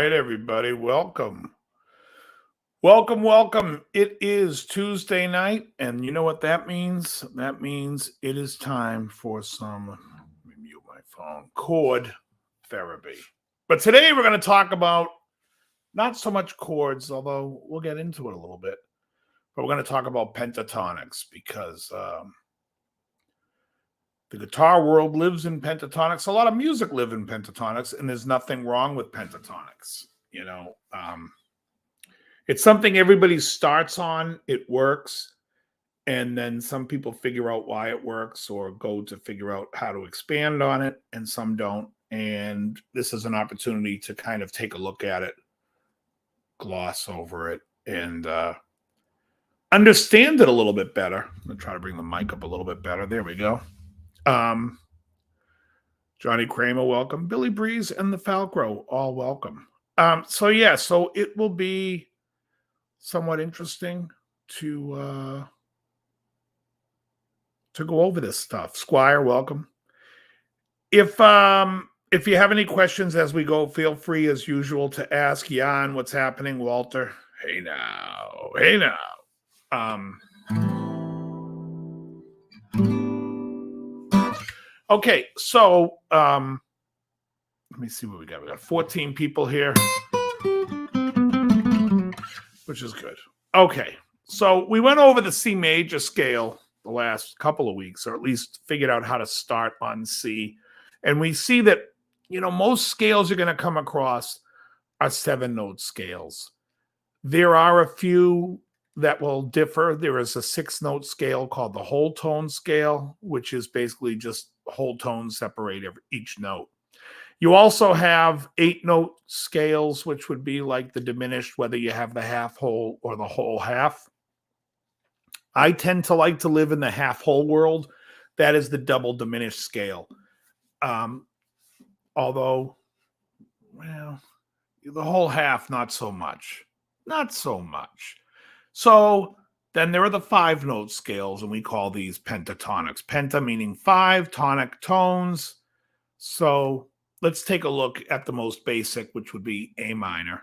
right, everybody, welcome. Welcome. It is Tuesday night, and you know what that means? That means it is time for some, let me mute my phone, chord therapy. But today we're going to talk about not so much chords, although we'll get into it a little bit, but we're going to talk about pentatonics because the guitar world lives in pentatonics. A lot of music live in pentatonics, and there's nothing wrong with pentatonics. It's something everybody starts on. It works. And then some people figure out why it works or go to figure out how to expand on it, and some don't. And this is an opportunity to kind of take a look at it, gloss over it, and understand it a little bit better. I'm going to try to bring the mic up a little bit better. There we go. Johnny Kramer, welcome. Billy Breeze and the Falcro, all welcome. So it will be somewhat interesting to go over this stuff. Squire, welcome. If you have any questions as we go, feel free as usual to ask. Jan, what's happening? Walter, hey now. Okay, so let me see what we got. We got 14 people here, which is good. Okay, so we went over the C major scale the last couple of weeks, or at least figured out how to start on C. And we see that, most scales you're going to come across are 7-note scales. There are a few that will differ. There is a 6-note scale called the whole tone scale, which is basically just whole tones separate each note. You also have 8-note scales, which would be like the diminished, whether you have the half whole or the whole half. I tend to like to live in the half whole world. That is the double diminished scale. Although, well, the whole half, not so much. So then there are the 5-note scales, and we call these pentatonics. Penta meaning 5, tonic tones. So let's take a look at the most basic, which would be A minor.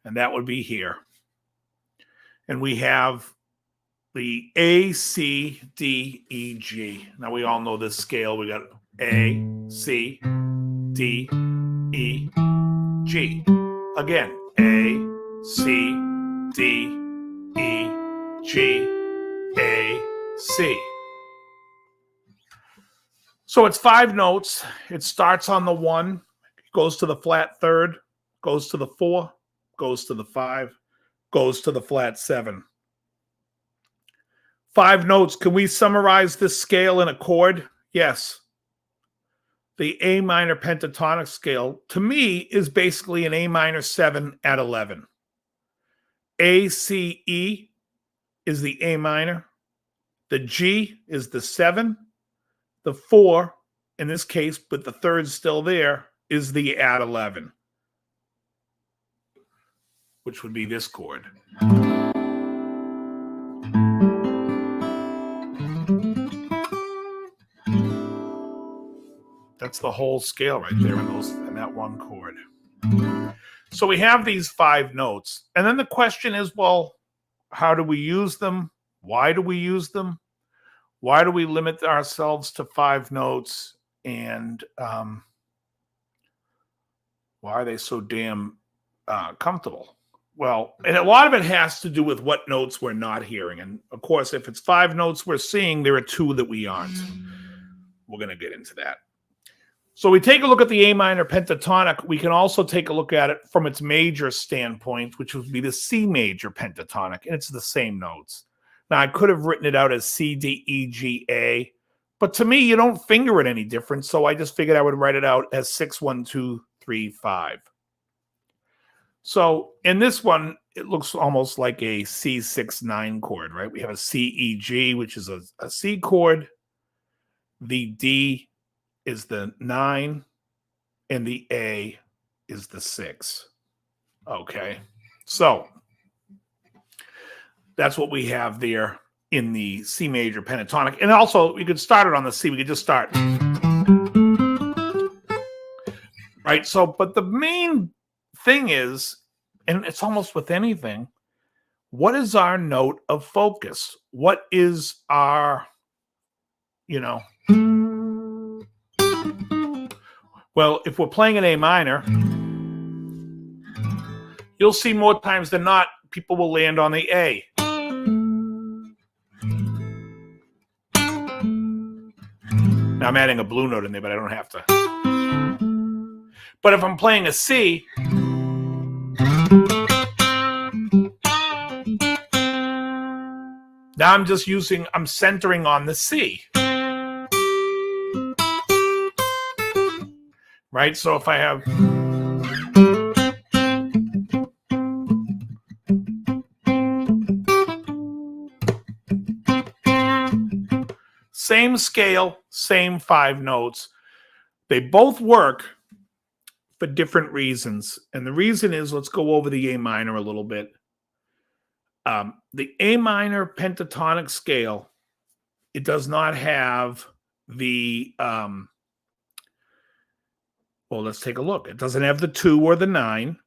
And that would be here. And we have the A, C, D, E, G. Now we all know this scale. We got A, C, D, E, G. Again, A, C, D, E, G, A, C. So it's 5 notes. It starts on the 1, goes to the flat 3rd, goes to the 4, goes to the 5, goes to the flat 7. 5 notes. Can we summarize this scale in a chord? Yes. The A minor pentatonic scale, to me, is basically an A minor 7 at 11. A, C, E is the A minor. The G is the 7. The 4, in this case, but the 3rd still there, is the at 11, which would be this chord. That's the whole scale right there in that one chord. So we have these 5 notes. And then the question is, well, how do we use them? Why do we use them? Why do we limit ourselves to 5 notes? And why are they so damn comfortable? Well, and a lot of it has to do with what notes we're not hearing. And of course, if it's 5 notes we're seeing, there are 2 that we aren't. We're going to get into that. So we take a look at the A minor pentatonic. We can also take a look at it from its major standpoint, which would be the C major pentatonic, and it's the same notes. Now, I could have written it out as C, D, E, G, A, but to me, you don't finger it any different, so I just figured I would write it out as 6, 1, 2, 3, 5. So in this one, it looks almost like a C6-9 chord, right? We have a C, E, G, which is a C chord. The D is the 9, and the A is the 6. Okay, so that's what we have there in the C major pentatonic. And also, we could start it on the C. We could just start. Right, so, but the main thing is, and it's almost with anything, what is our note of focus? What is our, well, if we're playing an A minor, you'll see more times than not, people will land on the A. Now I'm adding a blue note in there, but I don't have to. But if I'm playing a C, now I'm centering on the C. Right? So if I have same scale, same 5 notes, they both work for different reasons. And the reason is, let's go over the A minor a little bit. The A minor pentatonic scale, it does not have the, well, let's take a look. It doesn't have the 2 or the 9,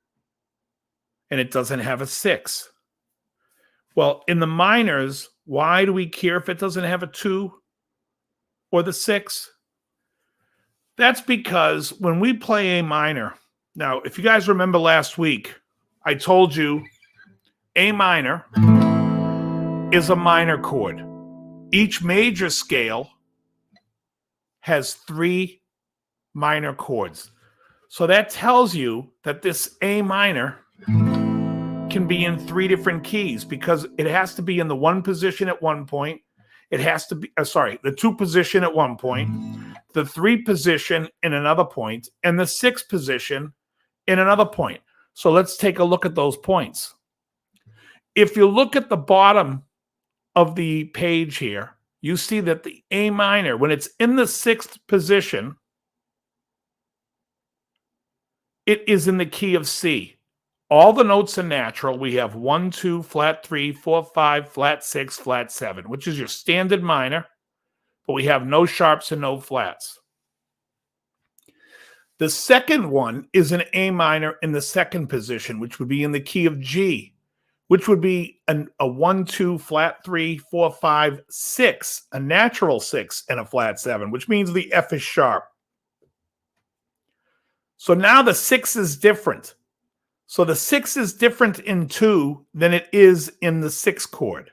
and it doesn't have a 6. Well, in the minors, why do we care if it doesn't have a 2 or the 6? That's because when we play A minor, now, if you guys remember last week, I told you A minor is a minor chord. Each major scale has 3 minor chords. So that tells you that this A minor can be in 3 different keys, because it has to be in the 1 position at one point. It has to be, the 2 position at one point, the 3 position in another point, and the 6 position in another point. So let's take a look at those points. If you look at the bottom of the page here, you see that the A minor, when it's in the 6th position, it is in the key of C. All the notes are natural. We have 1, 2, flat 3, 4, 5, flat 6, flat 7, which is your standard minor, but we have no sharps and no flats. The second one is an A minor in the 2nd position, which would be in the key of G, which would be a 1, 2, flat 3, 4, 5, 6, a natural 6, and a flat 7, which means the F is sharp. So now the 6 is different. So the 6 is different in 2 than it is in the 6th chord.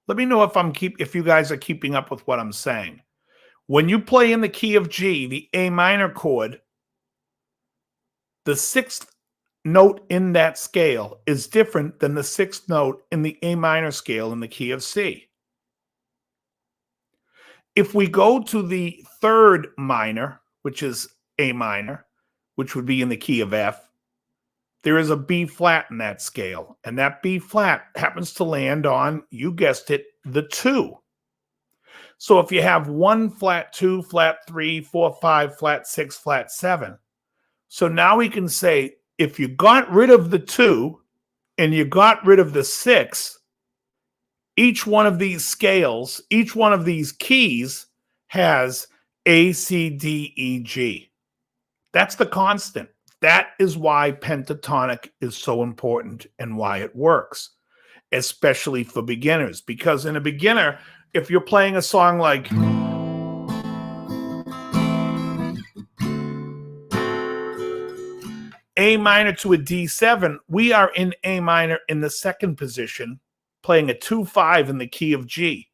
Let me know if you guys are keeping up with what I'm saying. When you play in the key of G, the A minor chord, the 6th note in that scale is different than the 6th note in the A minor scale in the key of C. If we go to the 3rd minor, which is A minor, which would be in the key of F, there is a B flat in that scale, and that B flat happens to land on, you guessed it, the 2. So if you have 1, flat 2, flat 3, 4, 5, flat 6, flat 7. So now we can say, if you got rid of the 2 and you got rid of the 6, each one of these scales, each one of these keys has A, C, D, E, G. That's the constant. That is why pentatonic is so important and why it works, especially for beginners. Because in a beginner, if you're playing a song like A minor to a D7, we are in A minor in the 2nd position, playing a 2-5 in the key of G.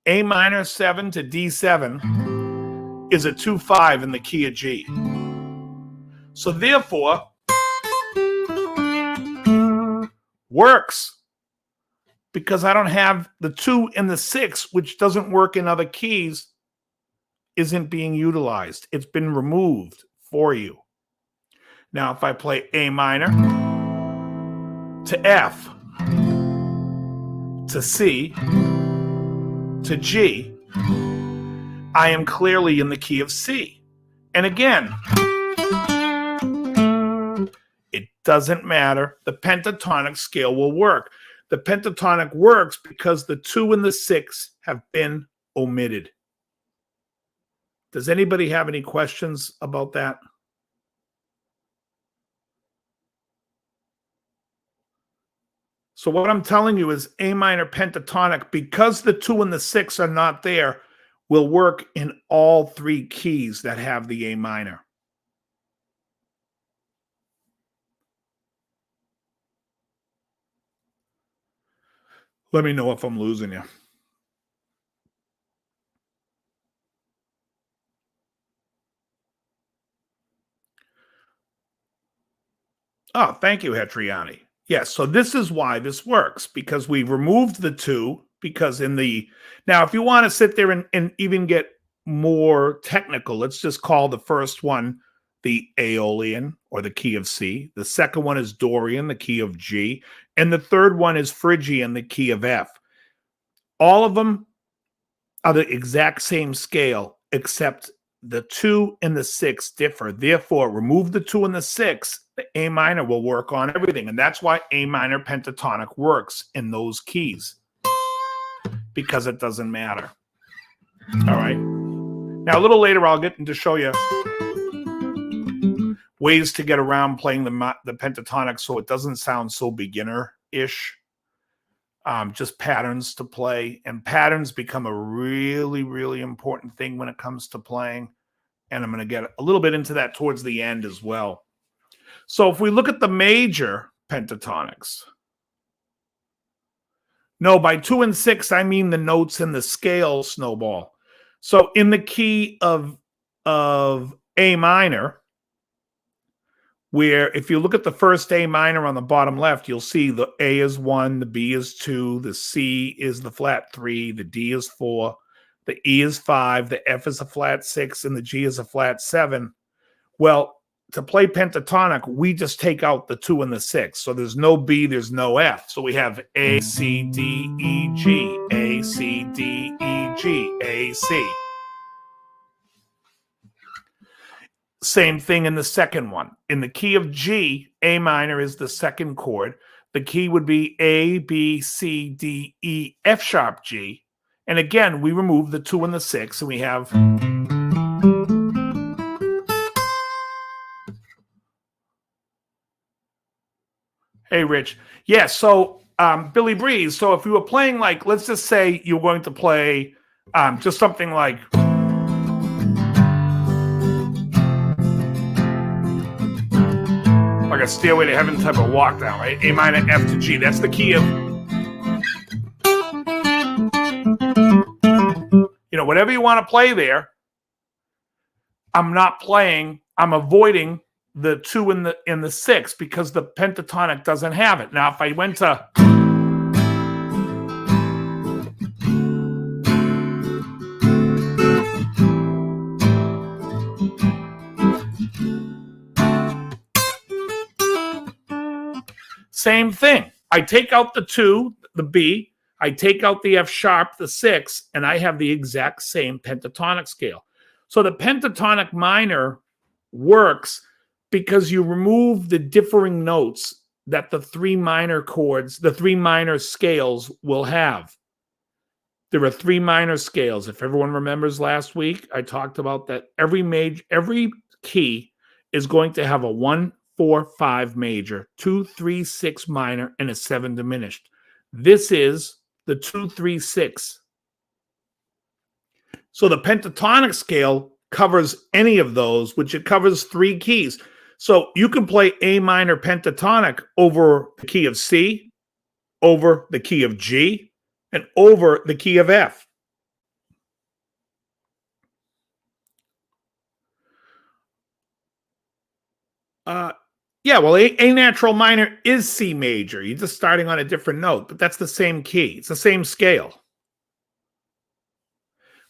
A minor 7 to D7 is a 2-5 in the key of G. So therefore, works, because I don't have the 2 and the 6, which doesn't work in other keys, isn't being utilized. It's been removed for you. Now, if I play A minor to F to C to G, I am clearly in the key of C. And again, it doesn't matter. The pentatonic scale will work. The pentatonic works because the 2 and the 6 have been omitted. Does anybody have any questions about that? So what I'm telling you is A minor pentatonic, because the 2 and the 6 are not there, will work in all 3 keys that have the A minor. Let me know if I'm losing you. Oh, thank you, Hetriani. Yes, so this is why this works, because we removed the 2, because in the... Now, if you want to sit there and even get more technical, let's just call the first one the Aeolian, or the key of C. The second one is Dorian, the key of G. And the third one is Phrygian, the key of F. All of them are the exact same scale, except the 2 and the 6 differ. Therefore, remove the 2 and the 6, the A minor will work on everything. And that's why A minor pentatonic works in those keys, because it doesn't matter. All right. Now, a little later, I'll get into show you ways to get around playing the pentatonic so it doesn't sound so beginner-ish. Just patterns to play. And patterns become a really, really important thing when it comes to playing. And I'm going to get a little bit into that towards the end as well. So if we look at the major pentatonics, no, by 2 and 6, I mean the notes in the scale, Snowball. So in the key of A minor, where if you look at the first A minor on the bottom left, you'll see the A is 1, the B is 2, the C is the flat 3, the D is 4, the E is 5, the F is a flat 6, and the G is a flat 7. Well, to play pentatonic, we just take out the 2 and the 6. So there's no B, there's no F. So we have A, C, D, E, G, A, C, D, E, G, A, C. Same thing in the second one. In the key of G, A minor is the second chord. The key would be A, B, C, D, E, F sharp, G. And again, we remove the 2 and the 6, and we have... Hey, Rich. Yeah, so Billy Breeze, so if you were playing, like, let's just say you're going to play just something like... like a Stairway to Heaven type of walk down, right? A minor, F to G. That's the key of... You know, whatever you want to play there, I'm not playing, I'm avoiding the 2 and the 6 because the pentatonic doesn't have it. Now, if I went to... Same thing. I take out the 2, the B, I take out the F sharp, the 6, and I have the exact same pentatonic scale. So the pentatonic minor works because you remove the differing notes that the 3 minor chords, the 3 minor scales will have. There are 3 minor scales. If everyone remembers last week, I talked about that every key is going to have a 1, 4, 5 major, 2, 3, 6 minor, and a 7 diminished. This is the 2, 3, 6. So the pentatonic scale covers any of those, which it covers 3 keys. So you can play A minor pentatonic over the key of C, over the key of G, and over the key of F. Yeah, well, A natural minor is C major. You're just starting on a different note, but that's the same key. It's the same scale.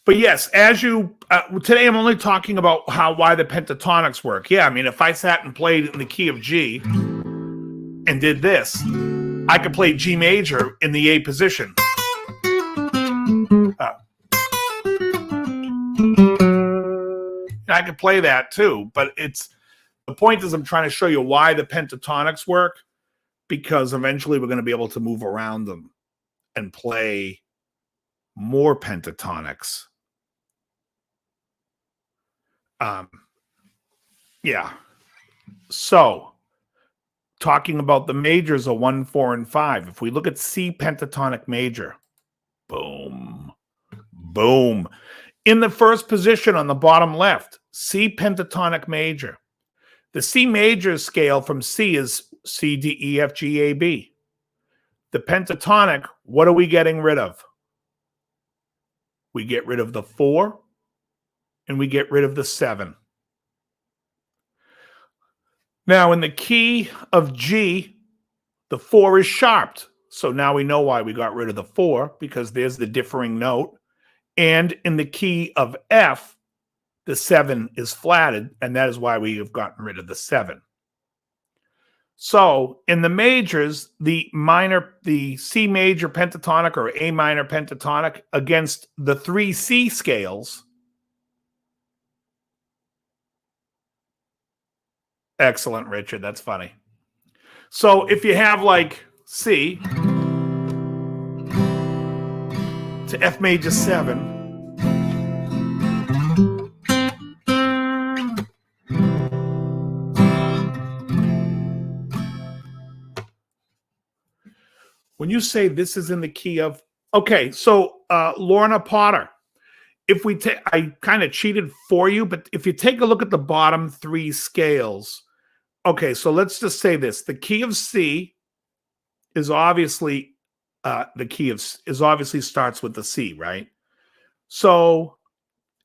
But yes, as you today, I'm only talking about why the pentatonics work. Yeah, I mean, if I sat and played in the key of G and did this, I could play G major in the A position. I could play that too, but the point is I'm trying to show you why the pentatonics work, because eventually we're going to be able to move around them and play more pentatonics. Yeah. So talking about the majors are 1, 4, and 5. If we look at C pentatonic major, boom, boom. In the first position on the bottom left, C pentatonic major. The C major scale from C is C, D, E, F, G, A, B. The pentatonic, what are we getting rid of? We get rid of the 4 and we get rid of the 7. Now, in the key of G, the 4 is sharped. So now we know why we got rid of the 4, because there's the differing note. And in the key of F, the 7 is flatted, and that is why we have gotten rid of the 7. So in the majors, the C major pentatonic or A minor pentatonic against the 3 C scales. Excellent, Richard. That's funny. So if you have like C to F major 7, when you say this is in the key of, okay, so Lorna Potter, if we take, I kind of cheated for you, but if you take a look at the bottom 3 scales, okay, so let's just say this: the key of C is obviously obviously starts with the C, right? So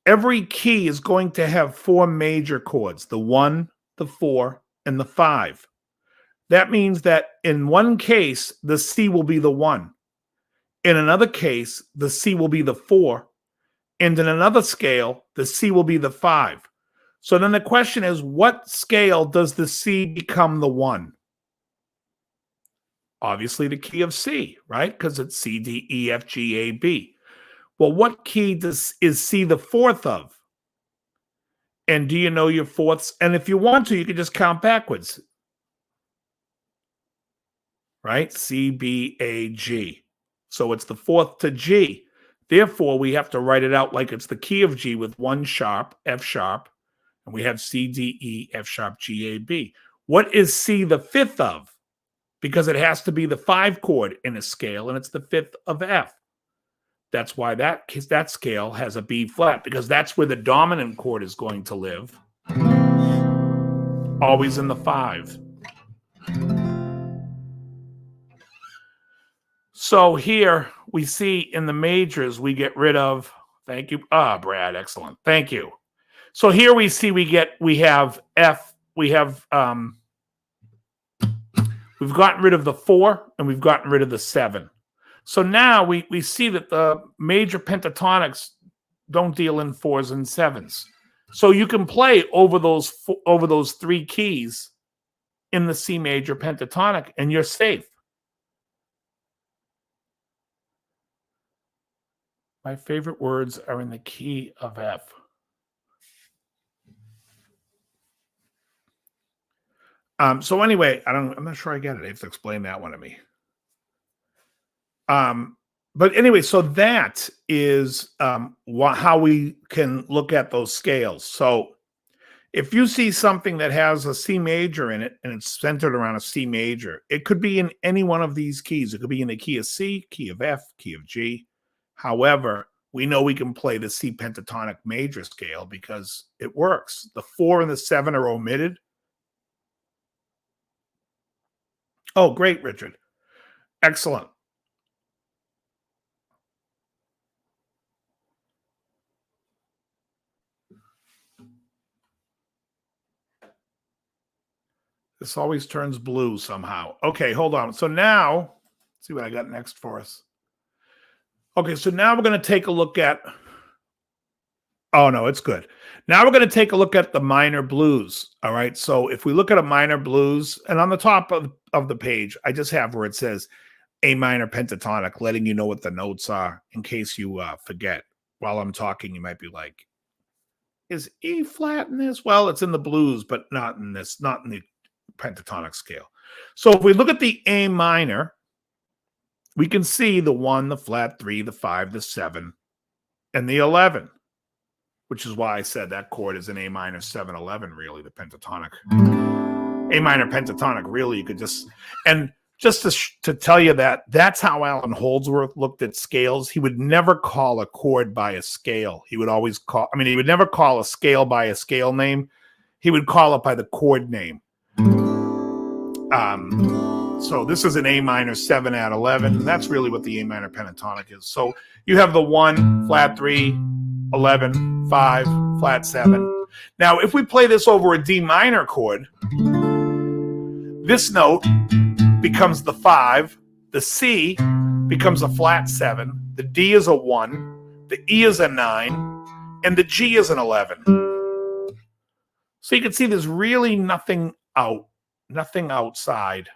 every key is going to have 4 major chords: the 1, the 4, and the 5. That means that in one case, the C will be the 1. In another case, the C will be the 4. And in another scale, the C will be the 5. So then the question is, what scale does the C become the 1? Obviously the key of C, right? Because it's C, D, E, F, G, A, B. Well, what key is C the 4th of? And do you know your fourths? And if you want to, you can just count backwards. Right? C, B, A, G. So it's the 4th to G. Therefore, we have to write it out like it's the key of G with 1 sharp, F sharp, and we have C, D, E, F sharp, G, A, B. What is C the 5th of? Because it has to be the 5 chord in a scale, and it's the 5th of F. That's why that scale has a B flat, because that's where the dominant chord is going to live. Always in the 5. So here we see in the majors, we get rid of, thank you. Brad, excellent. Thank you. So here we see we have F, we've gotten rid of the 4 and we've gotten rid of the 7. So now we see that the major pentatonics don't deal in 4s and 7s. So you can play over those 3 keys in the C major pentatonic and you're safe. My favorite words are in the key of F. So anyway, I'm not sure I get it. I have to explain that one to me. But anyway, so that is how we can look at those scales. So if you see something that has a C major in it and it's centered around a C major, it could be in any one of these keys. It could be in the key of C, key of F, key of G. However, we know we can play the C pentatonic major scale because it works. The 4 and the 7 are omitted. Oh, great, Richard. Excellent. This always turns blue somehow. Okay, hold on. So now, let's see what I got next for us. Okay, so now we're going to take a look at, oh no, it's good. Now we're going to take a look at the minor blues. All right, so if we look at a minor blues, and on the top of the page, I just have where it says A minor pentatonic, letting you know what the notes are in case you forget. While I'm talking, you might be like, is E flat in this? Well, it's in the blues, but not in this, not in the pentatonic scale. So if we look at the A minor, we can see the 1, the flat 3, the 5, the 7, and the 11, which is why I said that chord is an A minor 7/11, really, the pentatonic. A minor pentatonic, really, you could just, and just to tell you that, that's how Alan Holdsworth looked at scales. He would never call a chord by a scale. He would always call, I mean, he would never call a scale by a scale name. He would call it by the chord name. So this is an A minor 7 at 11. And that's really what the A minor pentatonic is. So you have the 1, flat 3, 11, 5, flat 7. Now, if we play this over a D minor chord, this note becomes the 5, the C becomes a flat 7, the D is a 1, the E is a 9, and the G is an 11. So you can see there's really nothing outside.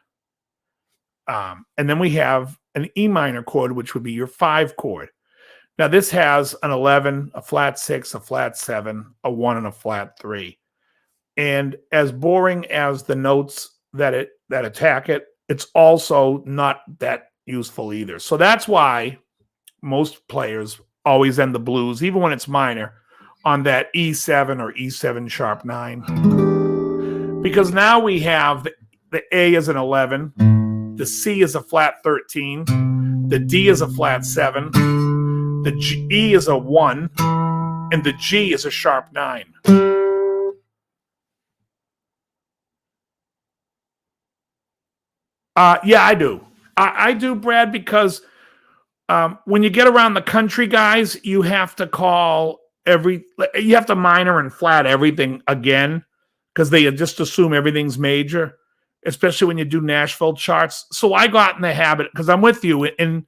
And then we have an E minor chord, which would be your 5 chord. Now this has an 11, a flat 6, a flat 7, a 1, and a flat 3. And as boring as the notes that attack it, it's also not that useful either. So that's why most players always end the blues, even when it's minor, on that E7 or E7 sharp 9. Because now we have the A is an 11, the C is a flat 13, the D is a flat 7, the E is a 1, and the G is a sharp 9. Yeah, I do. I do, Brad, because when you get around the country, guys, you have to you have to minor and flat everything again because they just assume everything's major, especially when you do Nashville charts. So I got in the habit, because I'm with you, in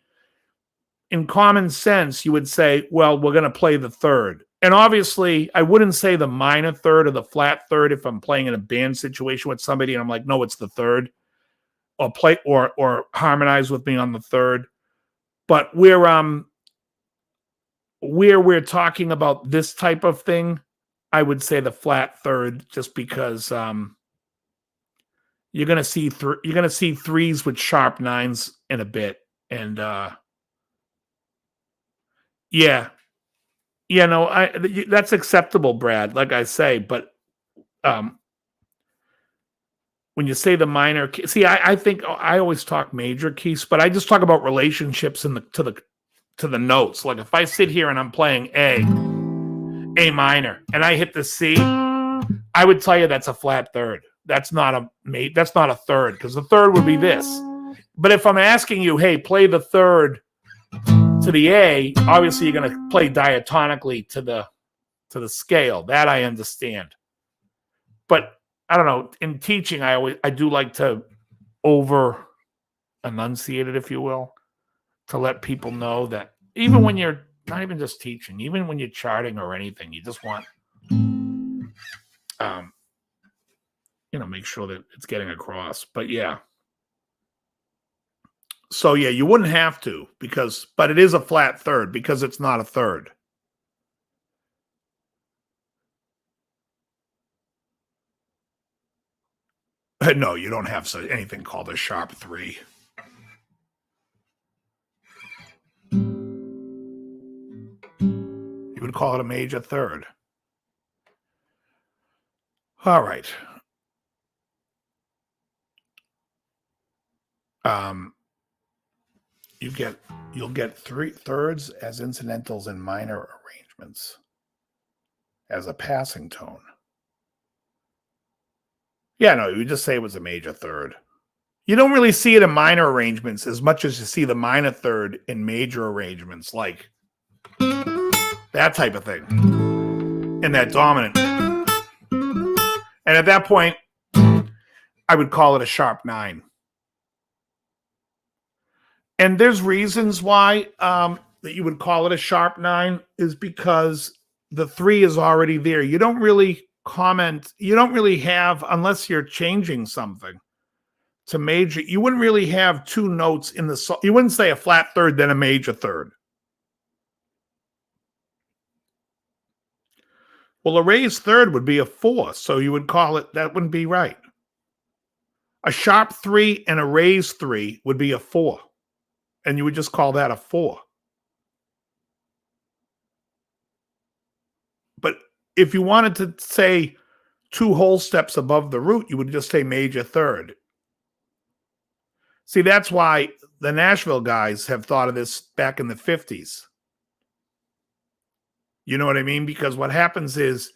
common sense, you would say, well, we're going to play the third. And obviously, I wouldn't say the minor third or the flat third if I'm playing in a band situation with somebody and I'm like, no, it's the third. Or play or harmonize with me on the third. But where we're talking about this type of thing, I would say the flat third, just because you're gonna see threes with sharp 9s in a bit, and that's acceptable, Brad. Like I say, but when you say the minor key, see, I think I always talk major keys, but I just talk about relationships to the notes. Like if I sit here and I'm playing A minor, and I hit the C, I would tell you that's a flat third. That's not a third, because the third would be this. But if I'm asking you, hey, play the third to the A, obviously you're going to play diatonically to the scale. That I understand. But I don't know. In teaching, I do like to over enunciate it, if you will, to let people know that even when you're not even just teaching, even when you're charting or anything, you just want, make sure that it's getting across. But yeah. So yeah, you wouldn't have to but it is a flat third because it's not a third. No, you don't have anything called a sharp 3. You would call it a major third. All right. You'll get 3 thirds as incidentals in minor arrangements as a passing tone. Yeah, no, you would just say it was a major third. You don't really see it in minor arrangements as much as you see the minor third in major arrangements, like that type of thing, in that dominant. And at that point, I would call it a sharp 9. And there's reasons why that you would call it a sharp 9 is because the 3 is already there. You don't really comment. You don't really have, unless you're changing something to major, you wouldn't really have 2 notes in the song. You wouldn't say a flat third, then a major third. Well, a raised third would be a 4, so you would call it, that wouldn't be right. A sharp 3 and a raised 3 would be a 4, and you would just call that a 4. But if you wanted to say 2 whole steps above the root, you would just say major third. See, that's why the Nashville guys have thought of this back in the 50s. You know what I mean? Because what happens is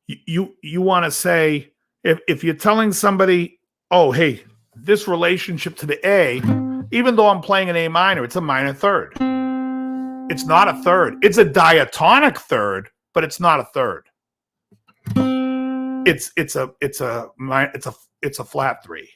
you want to say, if you're telling somebody, oh, hey, this relationship to the A, even though I'm playing an A minor, it's a minor third. It's not a third. It's a diatonic third, but it's not a third. It's a flat 3.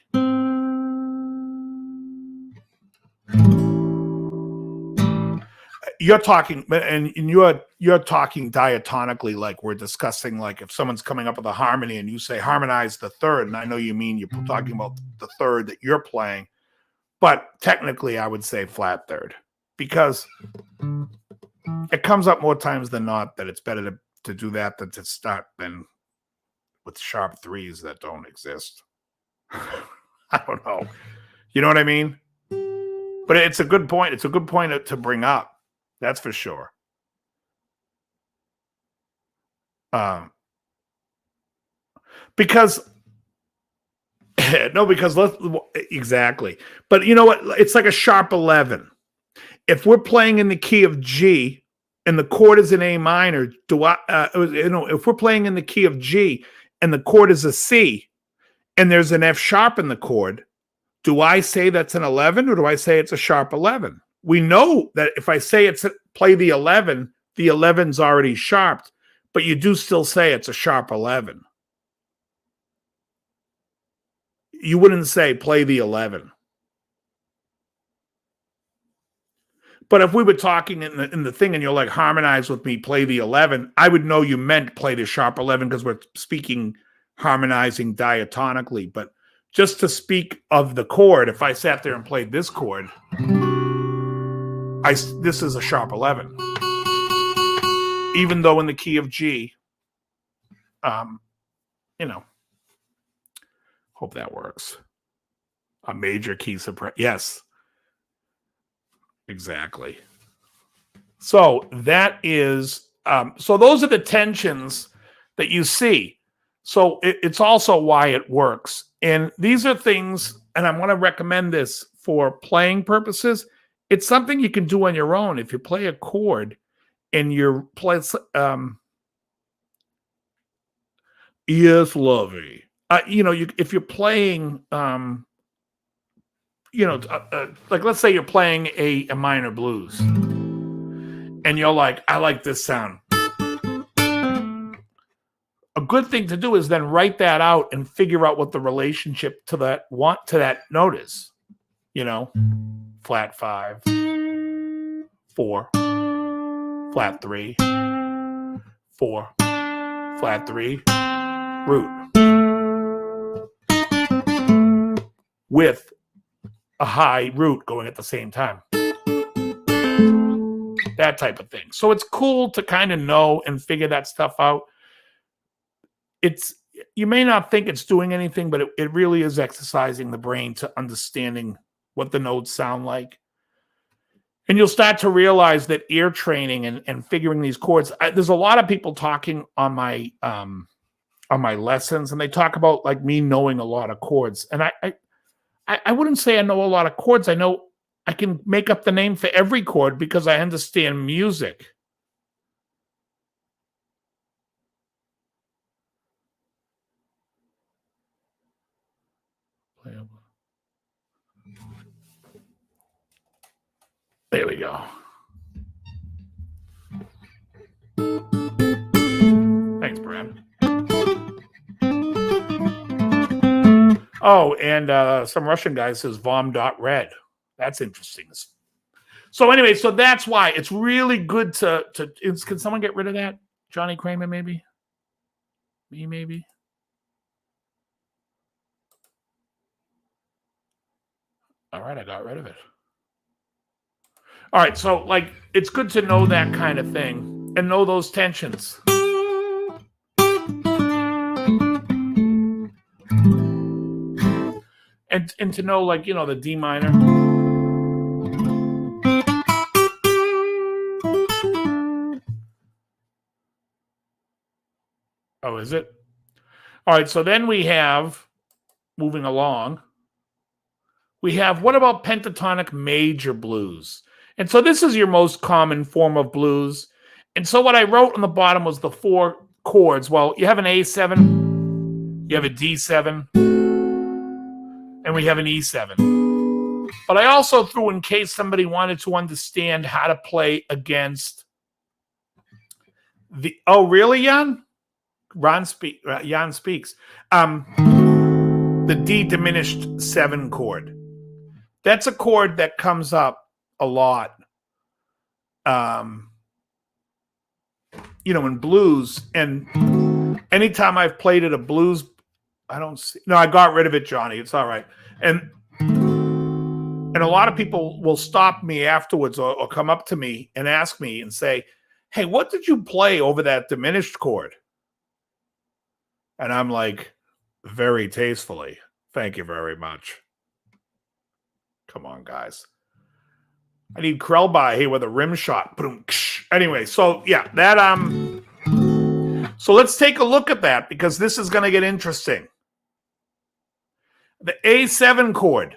You're talking, and you're talking diatonically, like we're discussing, like if someone's coming up with a harmony and you say harmonize the third, and I know you mean you're talking about the third that you're playing, but technically I would say flat third, because it comes up more times than not that it's better to do that than to start than with sharp 3s that don't exist. I don't know. You know what I mean? But it's a good point. It's a good point to bring up. That's for sure. Because exactly. But you know what? It's like a sharp 11. If we're playing in the key of G and the chord is in A minor, if we're playing in the key of G and the chord is a C and there's an F sharp in the chord, do I say that's an 11 or do I say it's a sharp 11? We know that if I say play the 11, the 11's already sharped, but you do still say it's a sharp 11. You wouldn't say play the 11. But if we were talking in the thing and you're like, harmonize with me, play the 11, I would know you meant play the sharp 11 because we're speaking harmonizing diatonically. But just to speak of the chord, if I sat there and played this chord, this is a sharp 11. Even though in the key of G, hope that works. A major key soprano. Yes. Exactly. So that is, so those are the tensions that you see. So it's also why it works. And these are things, and I want to recommend this for playing purposes. It's something you can do on your own. If you play a chord and you're yes, lovey. If you're playing, like let's say you're playing a minor blues, and you're like, I like this sound. A good thing to do is then write that out and figure out what the relationship to that note is. Flat 5, 4, flat 3, 4, flat 3, root. With a high root going at the same time. That type of thing. So it's cool to kind of know and figure that stuff out. You may not think it's doing anything, but it really is exercising the brain to understanding what the notes sound like. And you'll start to realize that ear training and figuring these chords. There's a lot of people talking on my lessons, and they talk about like me knowing a lot of chords. And I wouldn't say I know a lot of chords. I know I can make up the name for every chord because I understand music. There we go. Thanks, Brad. Oh, and some Russian guy says vom.red. That's interesting. So anyway, so that's why it's really good can someone get rid of that? Johnny Kramer, maybe? Me, maybe? All right, I got rid of it. All right, so like it's good to know that kind of thing and know those tensions. And to know, like, the D minor. Oh, is it? All right, so then we have, moving along, we have, what about pentatonic major blues? And so this is your most common form of blues. And so what I wrote on the bottom was the 4 chords. Well, you have an A7, you have a D7, and we have an E7. But I also threw, in case somebody wanted to understand how to play against the, oh, really, Jan? Jan speaks. The D diminished 7 chord. That's a chord that comes up a lot, in blues. And anytime I've played at a blues, I got rid of it, Johnny. It's all right. And a lot of people will stop me afterwards or come up to me and ask me and say, hey, what did you play over that diminished chord? And I'm like, very tastefully. Thank you very much. Come on, guys. I need Krellby here with a rim shot. Boom. Anyway, so yeah, that so let's take a look at that, because this is going to get interesting. The A7 chord.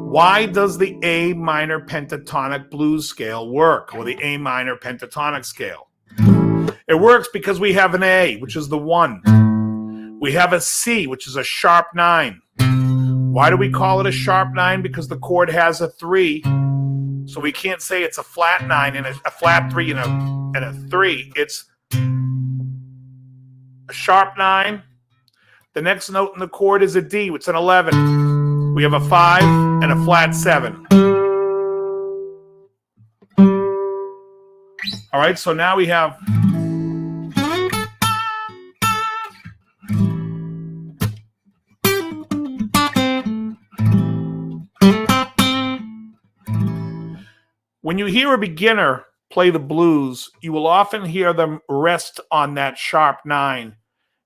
Why does the A minor pentatonic blues scale work, or the A minor pentatonic scale? It works because we have an A, which is the 1. We have a C, which is a sharp 9. Why do we call it a sharp 9? Because the chord has a 3. So we can't say it's a flat 9 and a flat 3 and a 3. It's a sharp 9. The next note in the chord is a D, which is an 11. We have a 5 and a flat 7. All right, so now we have... When you hear a beginner play the blues, you will often hear them rest on that sharp 9.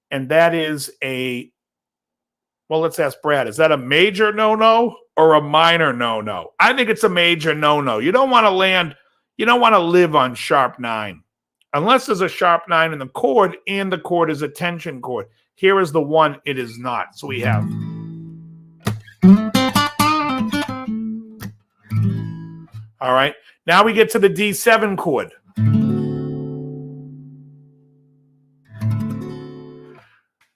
And that is well, let's ask Brad, is that a major no-no or a minor no-no? I think it's a major no-no. You don't want to live on sharp 9. Unless there's a sharp 9 in the chord and the chord is a tension chord. Here is the 1, it is not. So we have... All right. Now we get to the D7 chord.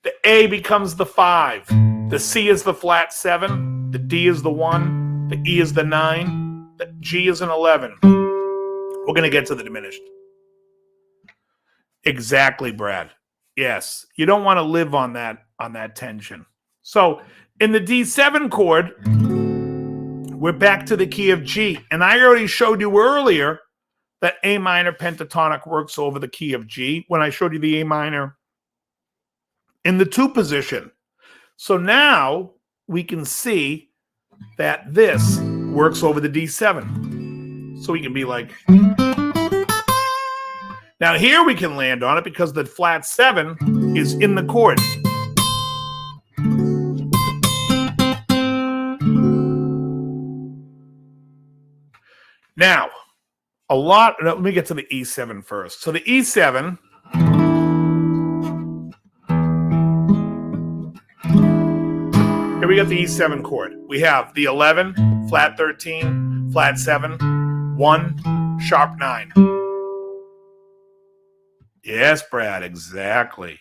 The A becomes the 5. The C is the flat 7. The D is the 1. The E is the 9. The G is an 11. We're going to get to the diminished. Exactly, Brad. Yes. You don't want to live on that tension. So in the D7 chord, we're back to the key of G. And I already showed you earlier that A minor pentatonic works over the key of G when I showed you the A minor in the 2 position. So now we can see that this works over the D7. So we can be like... Now here we can land on it because the flat 7 is in the chord. Now, let me get to the E7 first. So the E7, here we got the E7 chord. We have the 11, flat 13, flat 7, 1, sharp 9. Yes, Brad, exactly.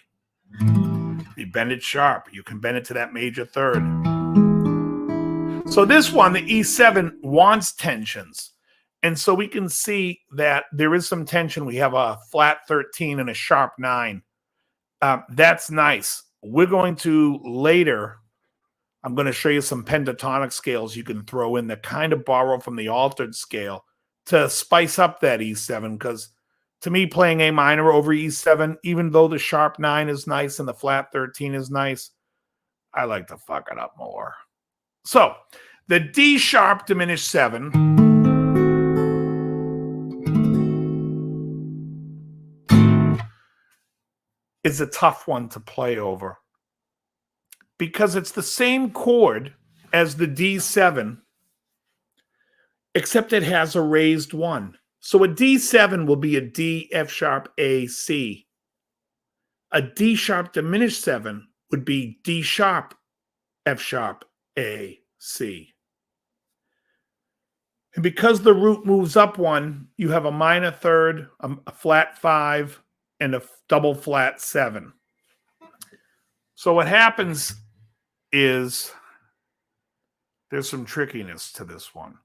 You bend it sharp. You can bend it to that major 3rd. So this one, the E7, wants tensions. And so we can see that there is some tension. We have a flat 13 and a sharp 9. That's nice. We're going to later, I'm going to show you some pentatonic scales you can throw in that kind of borrow from the altered scale to spice up that E7. Because to me, playing A minor over E7, even though the sharp 9 is nice and the flat 13 is nice, I like to fuck it up more. So the D sharp diminished 7... is a tough one to play over because it's the same chord as the D7, except it has a raised 1. So a D7 will be a D, F sharp, A, C. A D sharp diminished 7 would be D sharp, F sharp, A, C. And because the root moves up one, you have a minor third, a flat 5, and a double flat 7. So what happens is there's some trickiness to this one.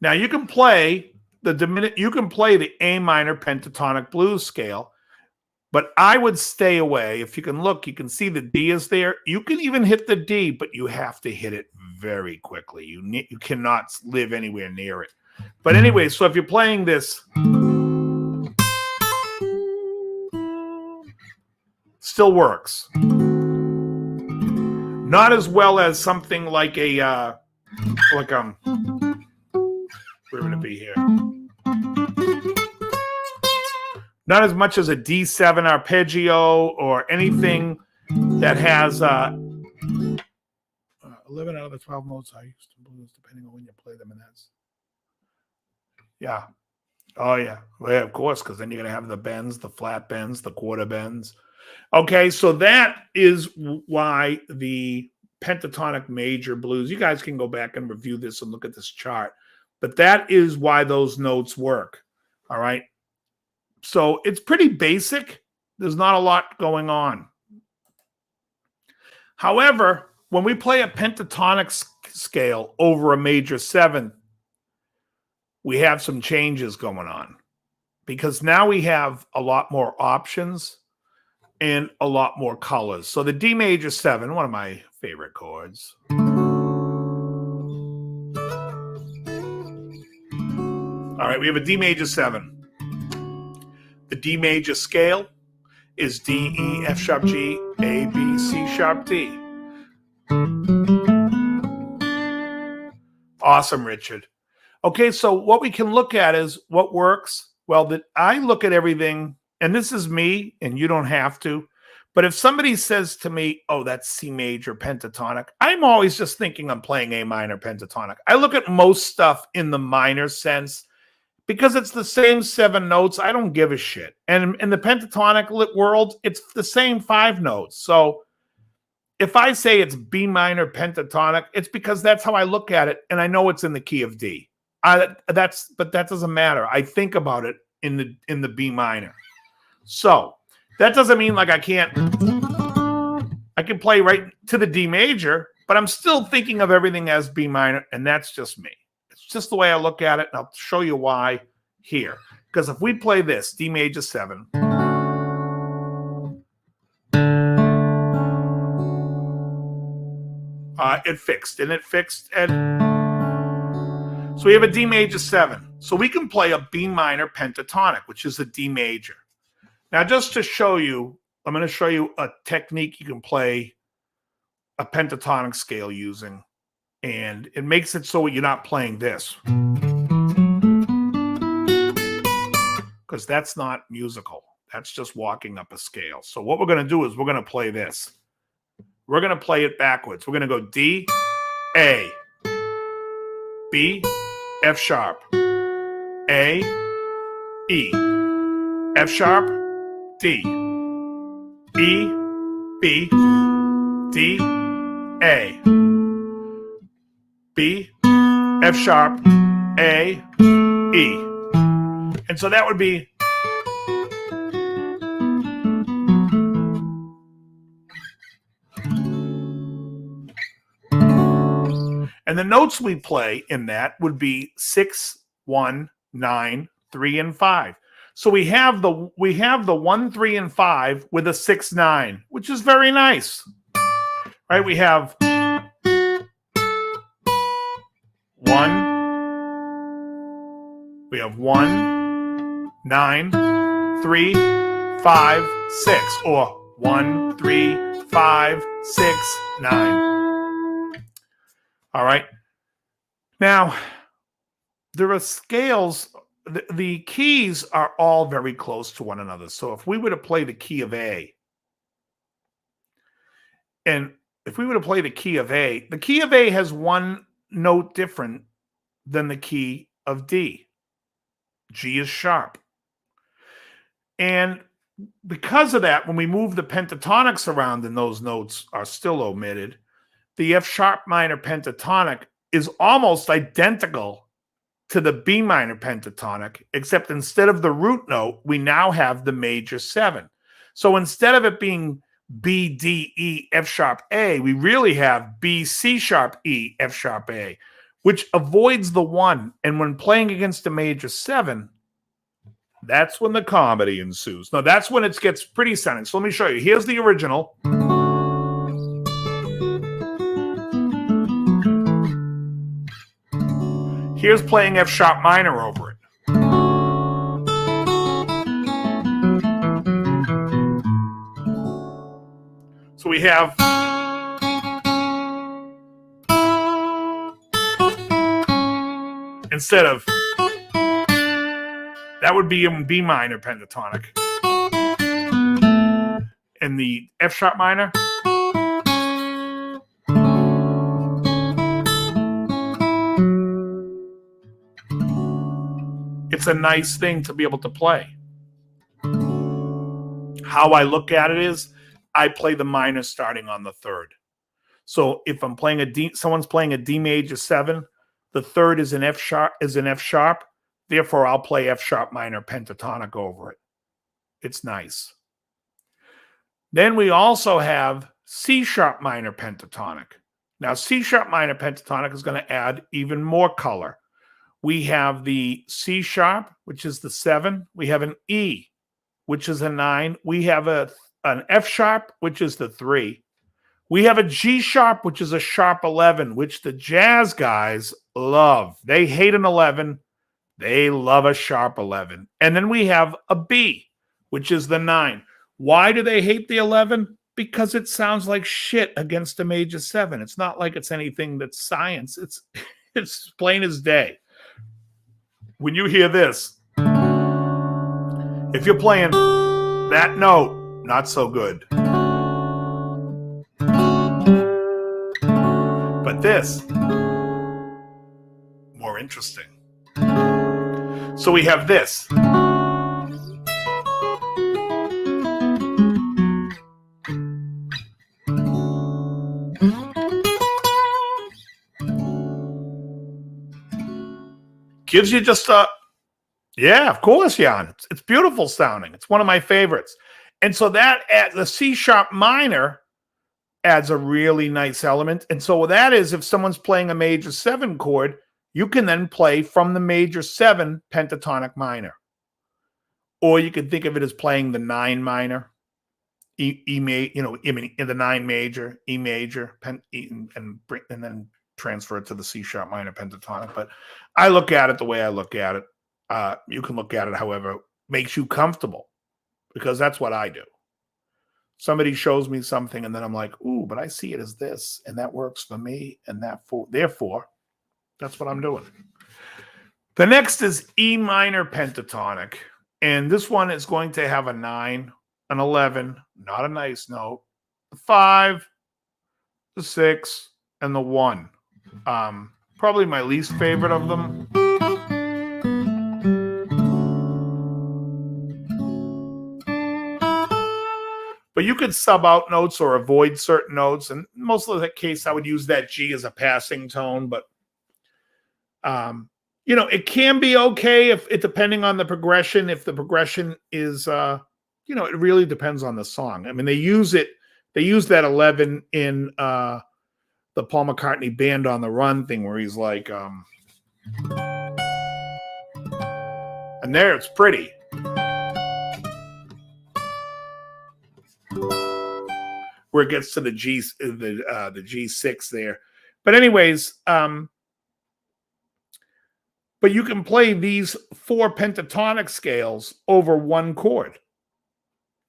Now you can play the A minor pentatonic blues scale, but I would stay away. If you can look, you can see the D is there. You can even hit the D, but you have to hit it very quickly. You cannot live anywhere near it. But anyway, so if you're playing this, still works. Not as well as something like where would it be here? Not as much as a D7 arpeggio or anything that has 11 out of the 12 notes I used to blues, depending on when you play them, and that's yeah. Oh yeah. Well, yeah, of course, because then you're gonna have the bends, the flat bends, the quarter bends. Okay, so that is why the pentatonic major blues, you guys can go back and review this and look at this chart, but that is why those notes work. All right. So it's pretty basic. There's not a lot going on. However, when we play a pentatonic scale over a major 7th, we have some changes going on because now we have a lot more options and a lot more colors. So the D major 7, one of my favorite chords. All right, we have a D major 7. The D major scale is D, E, F sharp, G, A, B, C sharp, D. Awesome, Richard. Okay, so what we can look at is what works. Well, that I look at everything, and this is me, and you don't have to. But if somebody says to me, oh, that's C major pentatonic, I'm always just thinking I'm playing A minor pentatonic. I look at most stuff in the minor sense because it's the same 7 notes. I don't give a shit. And in the pentatonic world, it's the same 5 notes. So if I say it's B minor pentatonic, it's because that's how I look at it, and I know it's in the key of D. But that doesn't matter. I think about it in the B minor. So that doesn't mean like I can play right to the D major, but I'm still thinking of everything as B minor, and that's just me. It's just the way I look at it, and I'll show you why here. Because if we play this, D major 7, it fixed, and so we have a D major 7. So we can play a B minor pentatonic, which is a D major. Now, just to show you, I'm going to show you a technique you can play a pentatonic scale using, and it makes it so you're not playing this, because that's not musical. That's just walking up a scale. So what we're going to do is we're going to play this. We're going to play it backwards. We're going to go D, A, B, F sharp, A, E, F sharp, D, E, B, D, A, B, F sharp, A, E. And so that would be and the notes we play in that would be 6, 1, 9, 3, and 5. So we have the 1, 3, and 5 with a 6, 9, which is very nice. Right? We have 1, 9, 3, 5, 6, or 1, 3, 5, 6, 9. All right. Now, there are scales. The keys are all very close to one another. So if we were to play the key of A, and if we were to play the key of A has one note different than the key of D. G is sharp. And because of that, when we move the pentatonics around and those notes are still omitted, the F sharp minor pentatonic is almost identical to the B minor pentatonic, except instead of the root note, we now have the major 7. So instead of it being B, D, E, F sharp, A, we really have B, C sharp, E, F sharp, A, which avoids the 1. And when playing against a major 7, that's when the comedy ensues. Now, that's when it gets pretty sounding. So let me show you. Here's the original. Here's playing F sharp minor over it. So we have instead of that would be in B minor pentatonic. And the F sharp minor. It's a nice thing to be able to play. How I look at it is I play the minor starting on the 3rd. So if I'm playing a D, someone's playing a D major 7, the 3rd is an F sharp. Therefore, I'll play F sharp minor pentatonic over it. It's nice. Then we also have C sharp minor pentatonic. Now, C sharp minor pentatonic is going to add even more color. We have the C sharp, which is the 7. We have an E, which is a 9. We have an F sharp, which is the 3. We have a G sharp, which is a sharp 11, which the jazz guys love. They hate an 11. They love a sharp 11. And then we have a B, which is the 9. Why do they hate the 11? Because it sounds like shit against a major 7. It's not like it's anything that's science. It's plain as day. When you hear this, if you're playing that note, not so good. But this, more interesting. So we have this. Gives you just a, yeah, of course, Jan. It's beautiful sounding. It's one of my favorites. And so that the C sharp minor adds a really nice element. And so that is, if someone's playing a major 7 chord, you can then play from the major 7 pentatonic minor. Or you could think of it as playing the 9 minor, in the 9 major, E major, and then transfer it to the C sharp minor pentatonic. But I look at it the way I look at it. You can look at it however makes you comfortable, because that's what I do. Somebody shows me something and then I'm like, ooh, but I see it as this, and that works for me, and therefore, that's what I'm doing. The next is E minor pentatonic, and this one is going to have a 9, an 11, not a nice note, the 5, the 6, and the 1. Probably my least favorite of them. But you could sub out notes or avoid certain notes. And most of the case, I would use that G as a passing tone. But, it can be okay if it, depending on the progression. If the progression is, it really depends on the song. I mean, they use that 11 in the Paul McCartney Band on the Run thing, where he's like, and there it's pretty. Where it gets to the G6 there. But anyways, but you can play these 4 pentatonic scales over one chord,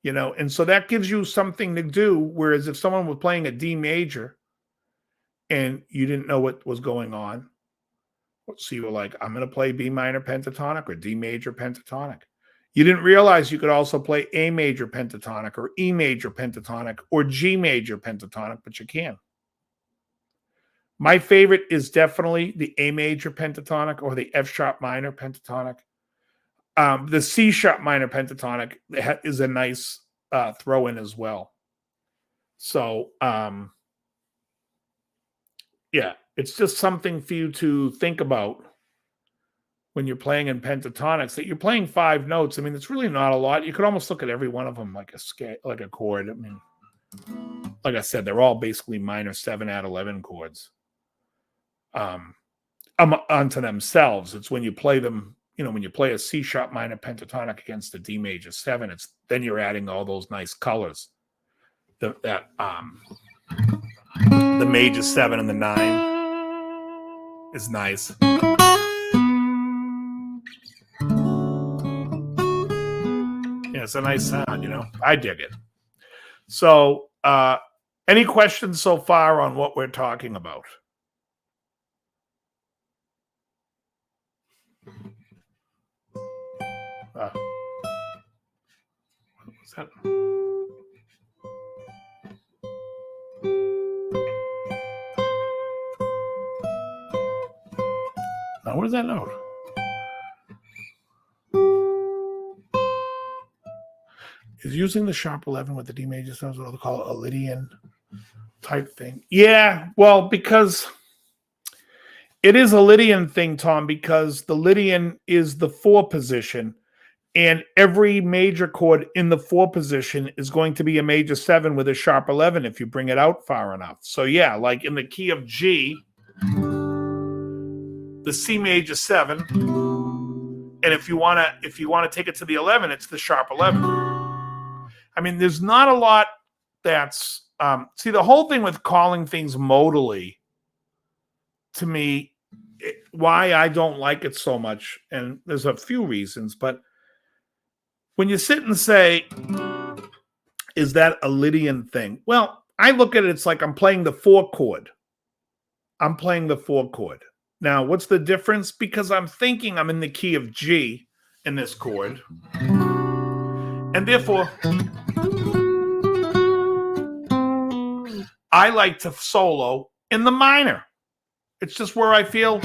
and so that gives you something to do. Whereas if someone was playing a D major and you didn't know what was going on, so you were like, I'm going to play B minor pentatonic or D major pentatonic. You didn't realize you could also play A major pentatonic or E major pentatonic or G major pentatonic, but you can. My favorite is definitely the A major pentatonic or the F sharp minor pentatonic. The C sharp minor pentatonic is a nice throw in as well. So, yeah, it's just something for you to think about when you're playing in pentatonics, that you're playing 5 notes. I mean, it's really not a lot. You could almost look at every one of them like a scale, like a chord. I mean, like I said, they're all basically minor 7 out of 11 chords. Onto themselves. It's when you play them, when you play a C sharp minor pentatonic against a D major 7, then you're adding all those nice colors. The major 7 and the 9 is nice. Yeah, it's a nice sound, I dig it. So, any questions so far on what we're talking about? What was that? Now, what is that note? Is using the sharp 11 with the D major sounds what they call it a Lydian type thing. Yeah, well, because it is a Lydian thing, Tom, because the Lydian is the 4 position, and every major chord in the 4 position is going to be a major 7 with a sharp 11 if you bring it out far enough. So yeah, like in the key of G, the C major 7, and if you want to take it to the 11, it's the sharp 11. I mean, there's not a lot that's see, the whole thing with calling things modally, to me, why I don't like it so much, and there's a few reasons, but when you sit and say, is that a Lydian thing? Well, I look at it, it's like I'm playing the 4 chord. I'm playing the 4 chord. Now, what's the difference? Because I'm thinking I'm in the key of G in this chord, and therefore I like to solo in the minor. It's just where I feel.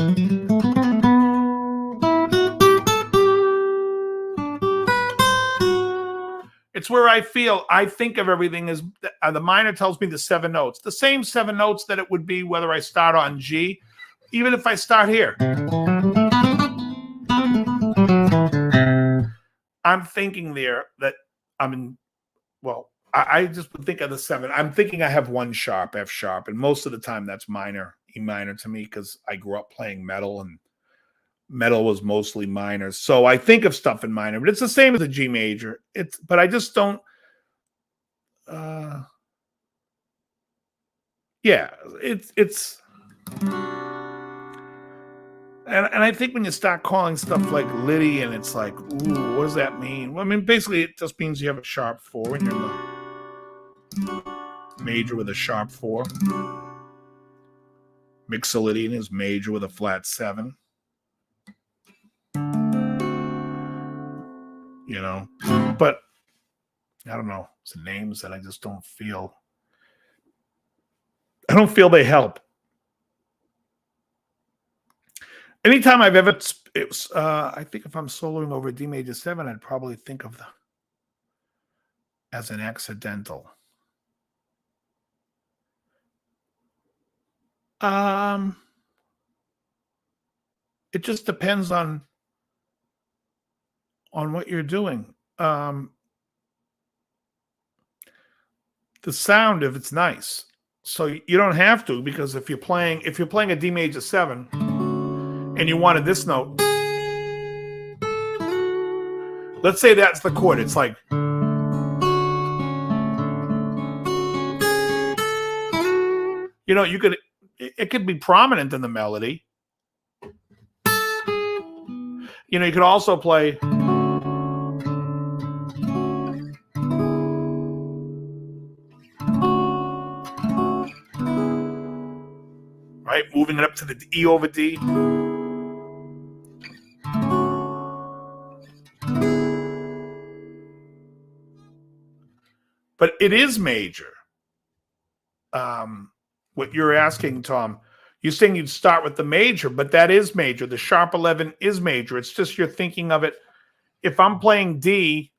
It's where I feel. I think of everything as the minor tells me the 7 notes. The same 7 notes that it would be whether I start on G, even if I start here. I'm thinking there that I'm in, well, I just would think of the 7. I'm thinking I have 1 sharp, F sharp, and most of the time that's minor, E minor to me, because I grew up playing metal, and metal was mostly minor. So I think of stuff in minor, but it's the same as a G major. But I just don't. Yeah, it's. And I think when you start calling stuff like Lydian, it's like, ooh, what does that mean? Well, I mean, basically, it just means you have a sharp 4 and you're in the major with a sharp 4. Mixolydian is major with a flat 7. But I don't know. It's names that I just don't feel. I don't feel they help. Anytime I've ever, I think if I'm soloing over a D major 7, I'd probably think of as an accidental. It just depends on what you're doing. The sound, if it's nice. So you don't have to, because if you're playing a D major 7 and you wanted this note, let's say that's the chord. It's like, it could be prominent in the melody. You could also play. Right, moving it up to the E over D. But it is major. What you're asking, Tom, you're saying you'd start with the major, but that is major. The sharp 11 is major. It's just you're thinking of it if I'm playing D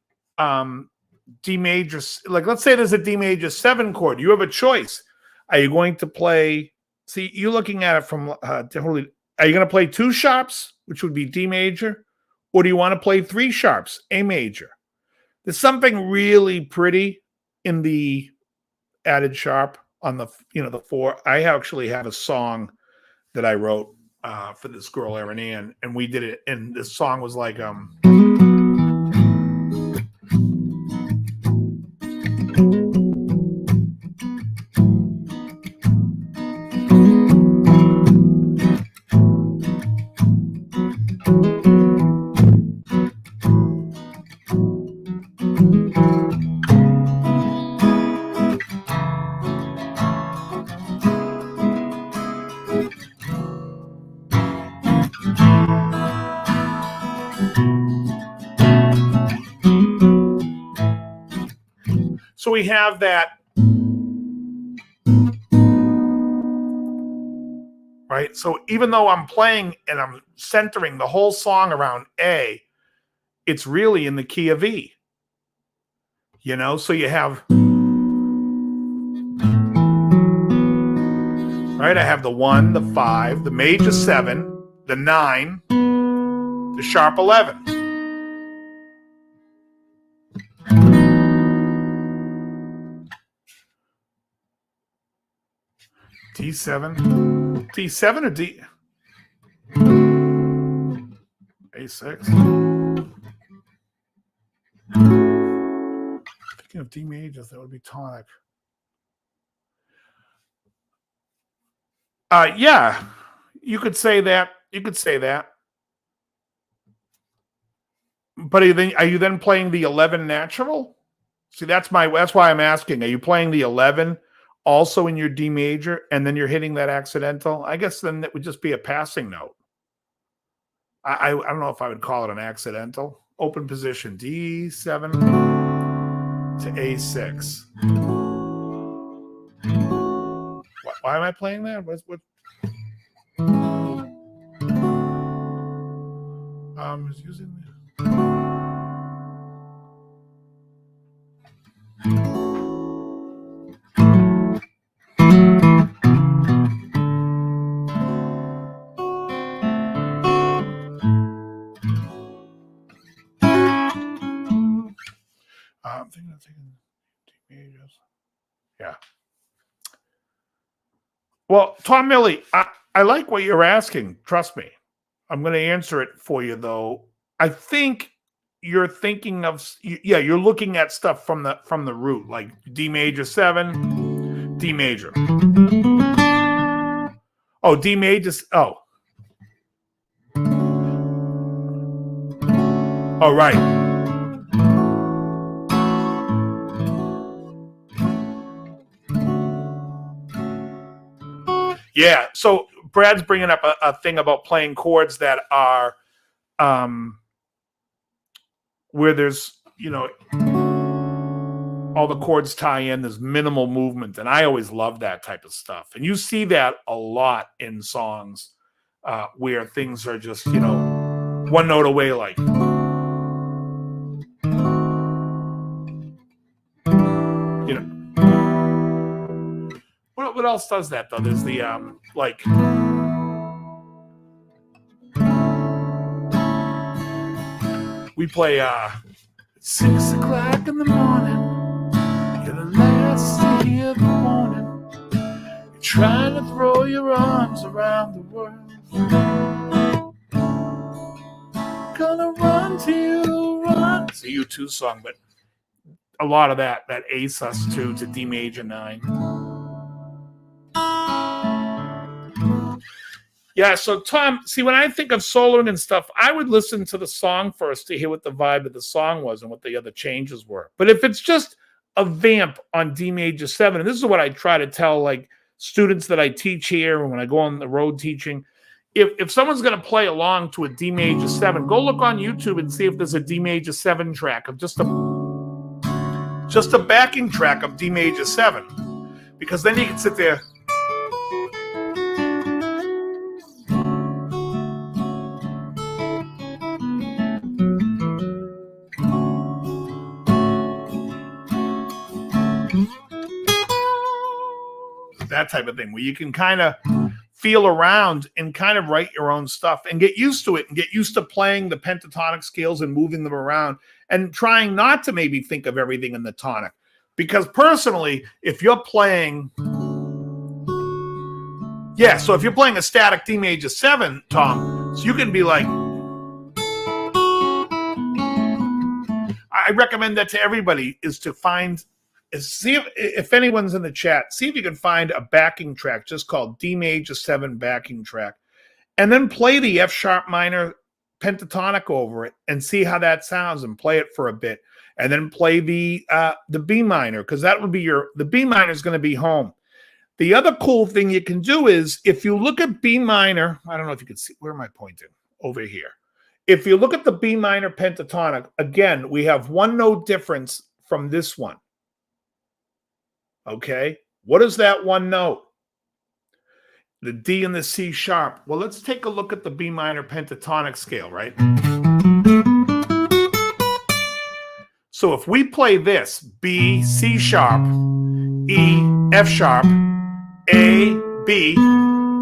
major, like let's say there's a D major 7 chord, you have a choice. Are you going to play, see, you're looking at it from totally, are you going to play 2 sharps, which would be D major, or do you want to play 3 sharps, A major? There's something really pretty in the added sharp on the, the 4. I actually have a song that I wrote for this girl, Erin Ann, and we did it, and this song was like, so we have that, right? So even though I'm playing and I'm centering the whole song around A, it's really in the key of E. So you have, right? I have the 1, the 5, the major 7, the 9, the sharp 11. D7, D7 or D? A6. Thinking of D majors, that would be tonic. Yeah, you could say that. But are you then playing the 11 natural? See, that's why I'm asking. Are you playing the 11 also in your D major, and then you're hitting that accidental? I guess then that would just be a passing note. I don't know if I would call it an accidental. Open position, D7 to A6. Why am I playing that? What? Is using. I'm thinking D majors. Yeah. Well, Tom Milley, I like what you're asking. Trust me. I'm going to answer it for you, though. I think you're thinking of, you're looking at stuff from the root, like D major 7, D major. Oh, D major. Oh, right. Yeah. So Brad's bringing up a thing about playing chords that are where there's, all the chords tie in, there's minimal movement. And I always love that type of stuff. And you see that a lot in songs where things are just, one note away, like. What else does that, though? There's the, like. We play 6 o'clock in the morning. You're the last to hear the warning. You're trying to throw your arms around the world. Gonna run to you, run. It's a U2 song, but a lot of that A sus2 to D major 9. Yeah, so Tom, see, when I think of soloing and stuff, I would listen to the song first to hear what the vibe of the song was and what the other changes were. But if it's just a vamp on D major 7, and this is what I try to tell like students that I teach here and when I go on the road teaching, if someone's going to play along to a D major 7, go look on YouTube and see if there's a D major 7 track of just a backing track of D major 7, because then you can sit there. that type of thing, where you can kind of feel around and kind of write your own stuff and get used to it and get used to playing the pentatonic scales and moving them around and trying not to maybe think of everything in the tonic. Because personally, if you're playing, so if you're playing a static D major 7, Tom, so you can be like, I recommend that to everybody, is to see if anyone's in the chat, see if you can find a backing track just called D major 7 backing track, and then play the F sharp minor pentatonic over it and see how that sounds, and play it for a bit, and then play the B minor, because that would be the B minor is going to be home. The other cool thing you can do is, if you look at B minor, I don't know if you can see, where am I pointing? Over here. If you look at the B minor pentatonic, again, we have one note difference from this one. Okay, what is that one note? The D and the C sharp. Well, let's take a look at the B minor pentatonic scale, right? So if we play this, B, C sharp, E, F sharp, A, B,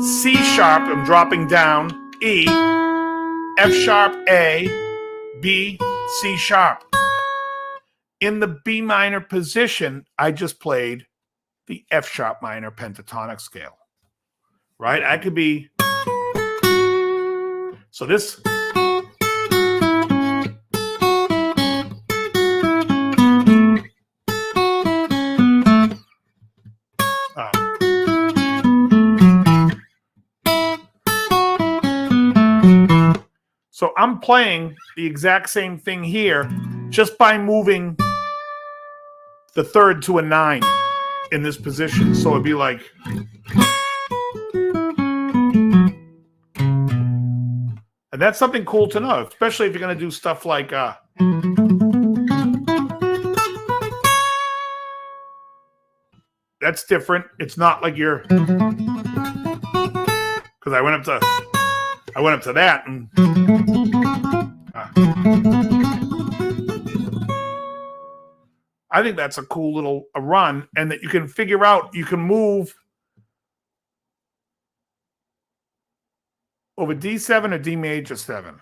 C sharp, I'm dropping down, E, F sharp, A, B, C sharp. In the B minor position, I just played the F sharp minor pentatonic scale, right? I could be, so this, so I'm playing the exact same thing here just by moving the third to a 9 in this position. So it'd be like, and that's something cool to know, especially if you're going to do stuff like that's different. It's not like you're, because I went up to that and I think that's a cool little run, and that you can figure out, you can move over D7 or D major 7.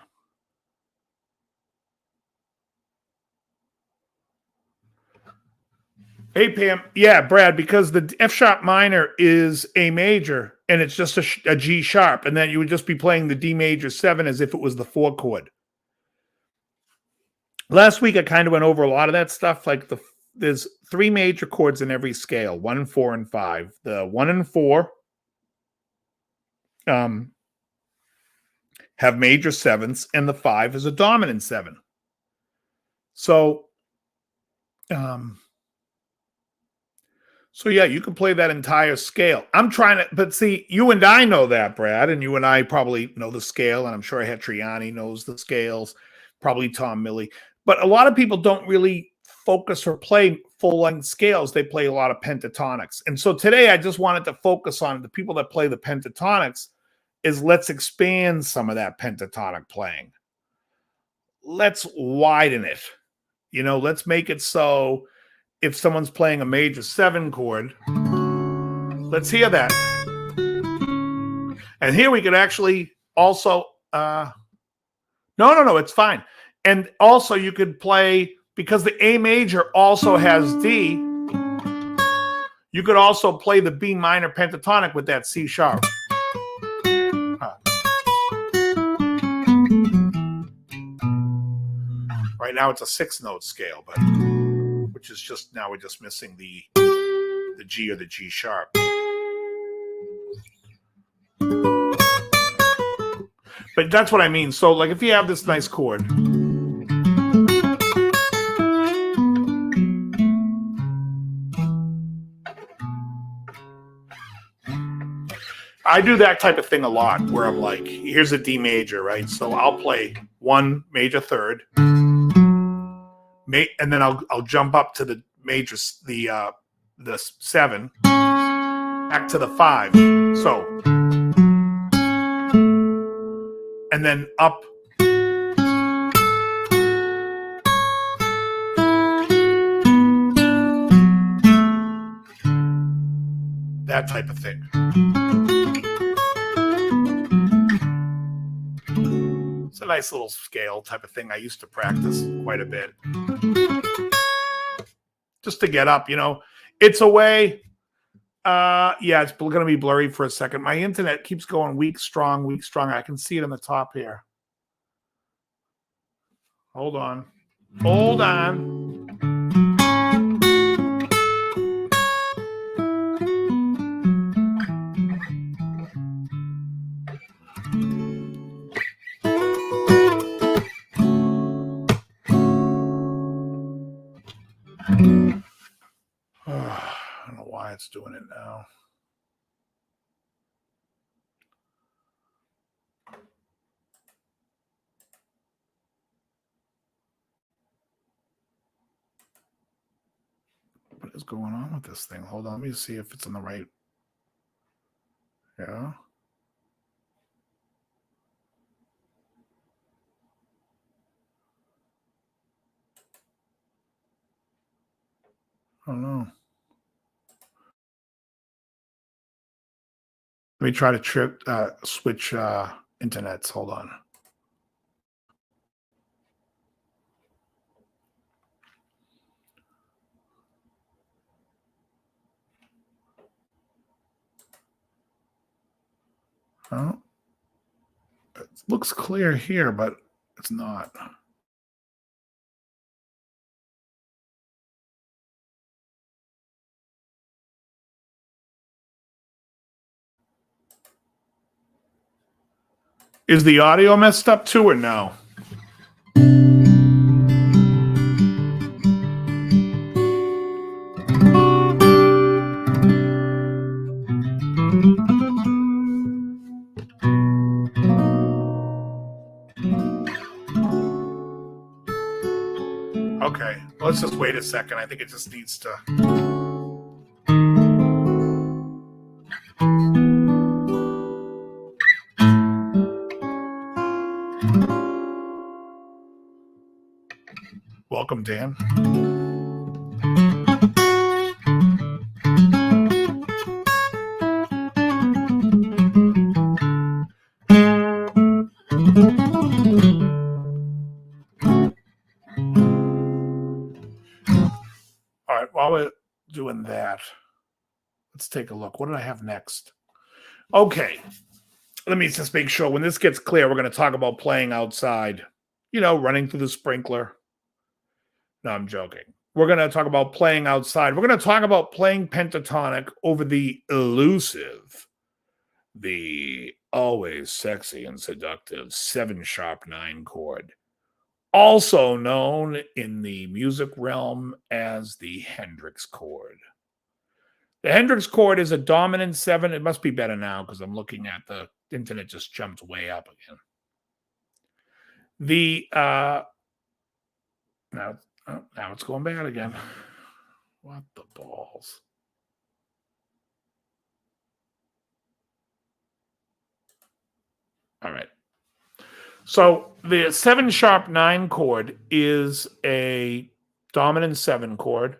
Hey, Pam. Yeah, Brad, because the F sharp minor is A major, and it's just a G sharp, and then you would just be playing the D major 7 as if it was the 4 chord. Last week, I kind of went over a lot of that stuff, like there's 3 major chords in every scale, 1, 4, and 5. The 1 and 4 have major 7ths, and the 5 is a dominant 7. So yeah, you can play that entire scale. I'm trying to, but see, you and I know that, Brad, and you and I probably know the scale, and I'm sure Hetriani knows the scales, probably Tom Milley. But a lot of people don't really focus or play full-length scales. They play a lot of pentatonics. And so today I just wanted to focus on the people that play the pentatonics, is let's expand some of that pentatonic playing. Let's widen it. You know, let's make it so if someone's playing a major 7 chord, let's hear that. And here we could actually also, no, it's fine. And also you could play, because the A major also has D, you could also play the B minor pentatonic with that C sharp. Right now it's a 6-note scale, but which is just, now we're just missing the G or the G sharp. But that's what I mean. So like if you have this nice chord, I do that type of thing a lot, where I'm like, here's a D major, right? So I'll play 1 major 3rd, and then I'll jump up to the major, the 7, back to the 5. So, and then up. that type of thing. It's a nice little scale type of thing. I used to practice quite a bit. Just to get up, you know. It's a way. Yeah, it's going to be blurry for a second. My internet keeps going weak, strong, weak, strong. I can see it on the top here. Hold on. Hold on. I don't know why it's doing it now. What is going on with this thing? Hold on, let me see if it's in the right. Yeah. I don't know. Let me try to switch internets. Hold on. Oh, it looks clear here, but it's not. Is the audio messed up too, or no? Okay, let's just wait a second. I think it just needs to. Welcome, Dan. All right, while we're doing that, let's take a look. What did I have next? Okay, let me just make sure when this gets clear, we're going to talk about playing outside, you know, running through the sprinkler. No, I'm joking. We're going to talk about playing outside. We're going to talk about playing pentatonic over the elusive, the always sexy and seductive 7♯9 chord, also known in the music realm as the Hendrix Chord. The Hendrix Chord is a dominant 7. It must be better now because I'm looking at the internet just jumped way up again. The now it's going bad again. What the balls? All right. So the 7♯9 chord is a dominant 7 chord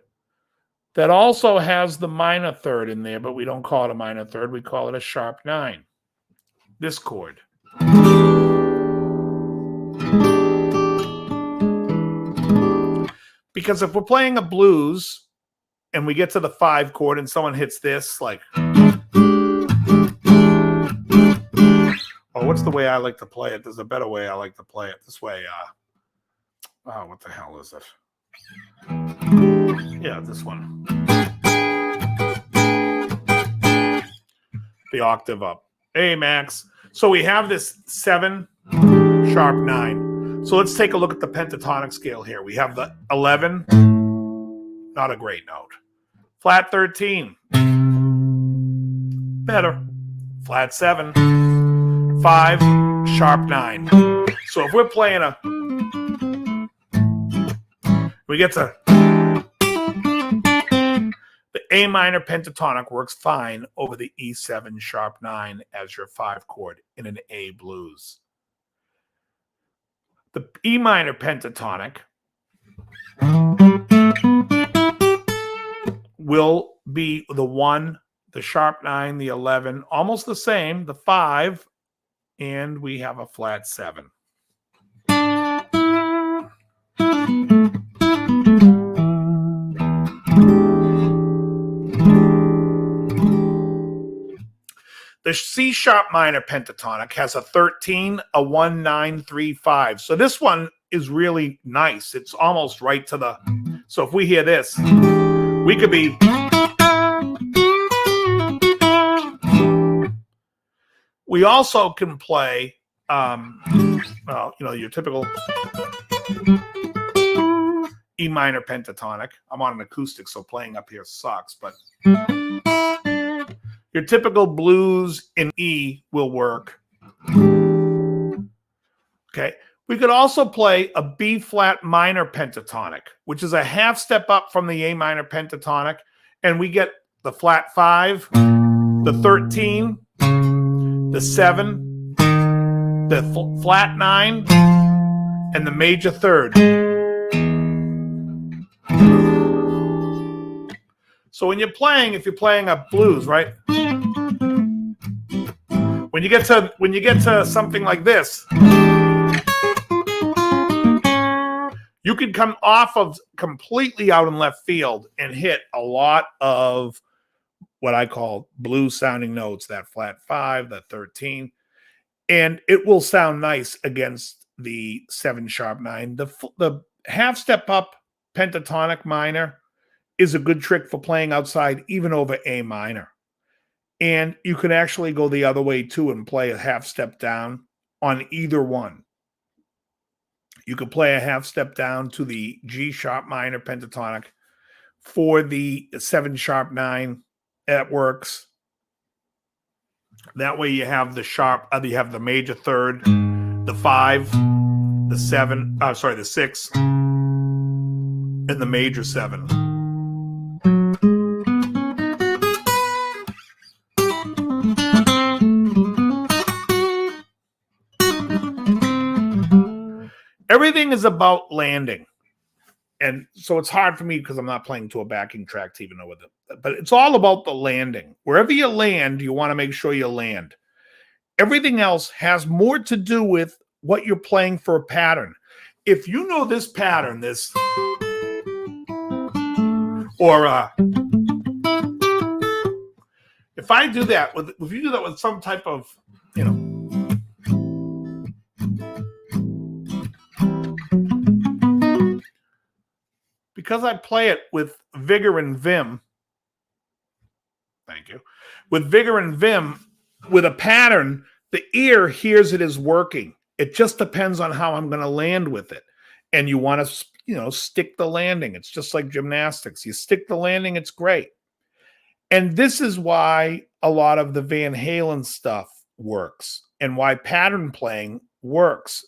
that also has the minor third in there, but we don't call it a minor third. We call it a ♯9. This chord. Because if we're playing a blues and we get to the 5 chord and someone hits this, like, oh, what's the way I like to play it? There's a better way I like to play it. This way, oh, what the hell is it? Yeah, this one. The octave up. Hey, Max. So we have this 7♯9. So let's take a look at the pentatonic scale here. We have the 11, not a great note. Flat 13, better. Flat 7, 5♯9. So if we're playing we get to the A minor pentatonic works fine over the E7♯9 as your 5 chord in an A blues. The E minor pentatonic will be the 1 the sharp 9, the 11, almost the same, the 5, and we have a flat 7. The C sharp minor pentatonic has a 13, a 1, 9, 3, 5. So this one is really nice. It's almost right to the, so if we hear this, we could be, we also can play, well, you know, your typical E minor pentatonic. I'm on an acoustic, so playing up here sucks, but your typical blues in E will work. Okay. We could also play a B flat minor pentatonic, which is a half step up from the A minor pentatonic, and we get the flat 5, the 13, the 7, the flat 9, and the major 3rd. So when you're playing, if you're playing a blues, right? When you get to something like this, you can come off of completely out in left field and hit a lot of what I call blues sounding notes, that flat 5, that 13, and it will sound nice against the 7 sharp 9. The half step up pentatonic minor is a good trick for playing outside, even over A minor. And you can actually go the other way too and play a half step down on either one. You could play a half step down to the G sharp minor pentatonic for the 7 sharp 9. That works. That way you have the sharp, you have the major 3rd, the 5, the 7, the 6, and the major 7. Everything is about landing. And so it's hard for me because I'm not playing to a backing track to even know what but it's all about the landing. Wherever you land, you want to make sure you land. Everything else has more to do with what you're playing for a pattern. If you know this pattern, this, or if I do that with, if you do that with some type of, you know, because I play it with vigor and vim, thank you, with vigor and vim, with a pattern, the ear hears it as working. It just depends on how I'm going to land with it. And you want to, you know, stick the landing. It's just like gymnastics. You stick the landing, it's great. And this is why a lot of the Van Halen stuff works and why pattern playing works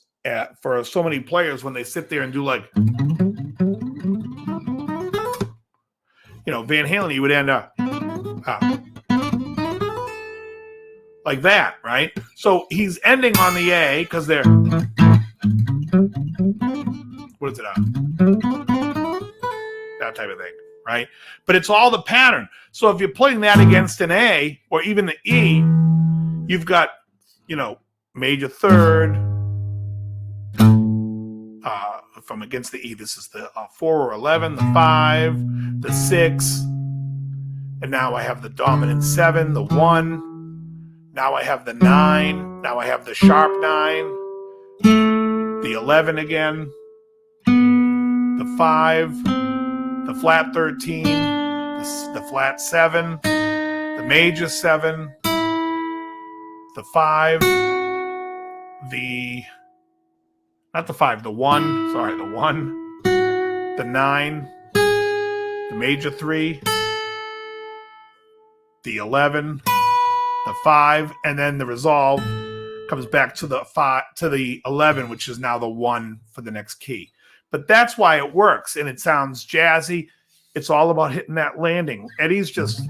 for so many players when they sit there and do like, you know, Van Halen, you would end up like that, right? So he's ending on the A because they're, what is it? That type of thing, right? But it's all the pattern. So if you're playing that against an A or even the E, you've got, you know, major 3rd. From against the E, this is the 4 or 11, the 5, the 6, and now I have the dominant 7, the 1. Now I have the 9. Now I have the sharp 9, the 11 again, the 5, the flat 13, the flat 7, the major 7, the 5, the, not the 5, the 1, sorry, the 1, the 9, the major 3, the 11, the 5, and then the resolve comes back to the 5, to the 11, which is now the 1 for the next key. But that's why it works, and it sounds jazzy. It's all about hitting that landing. Eddie's just,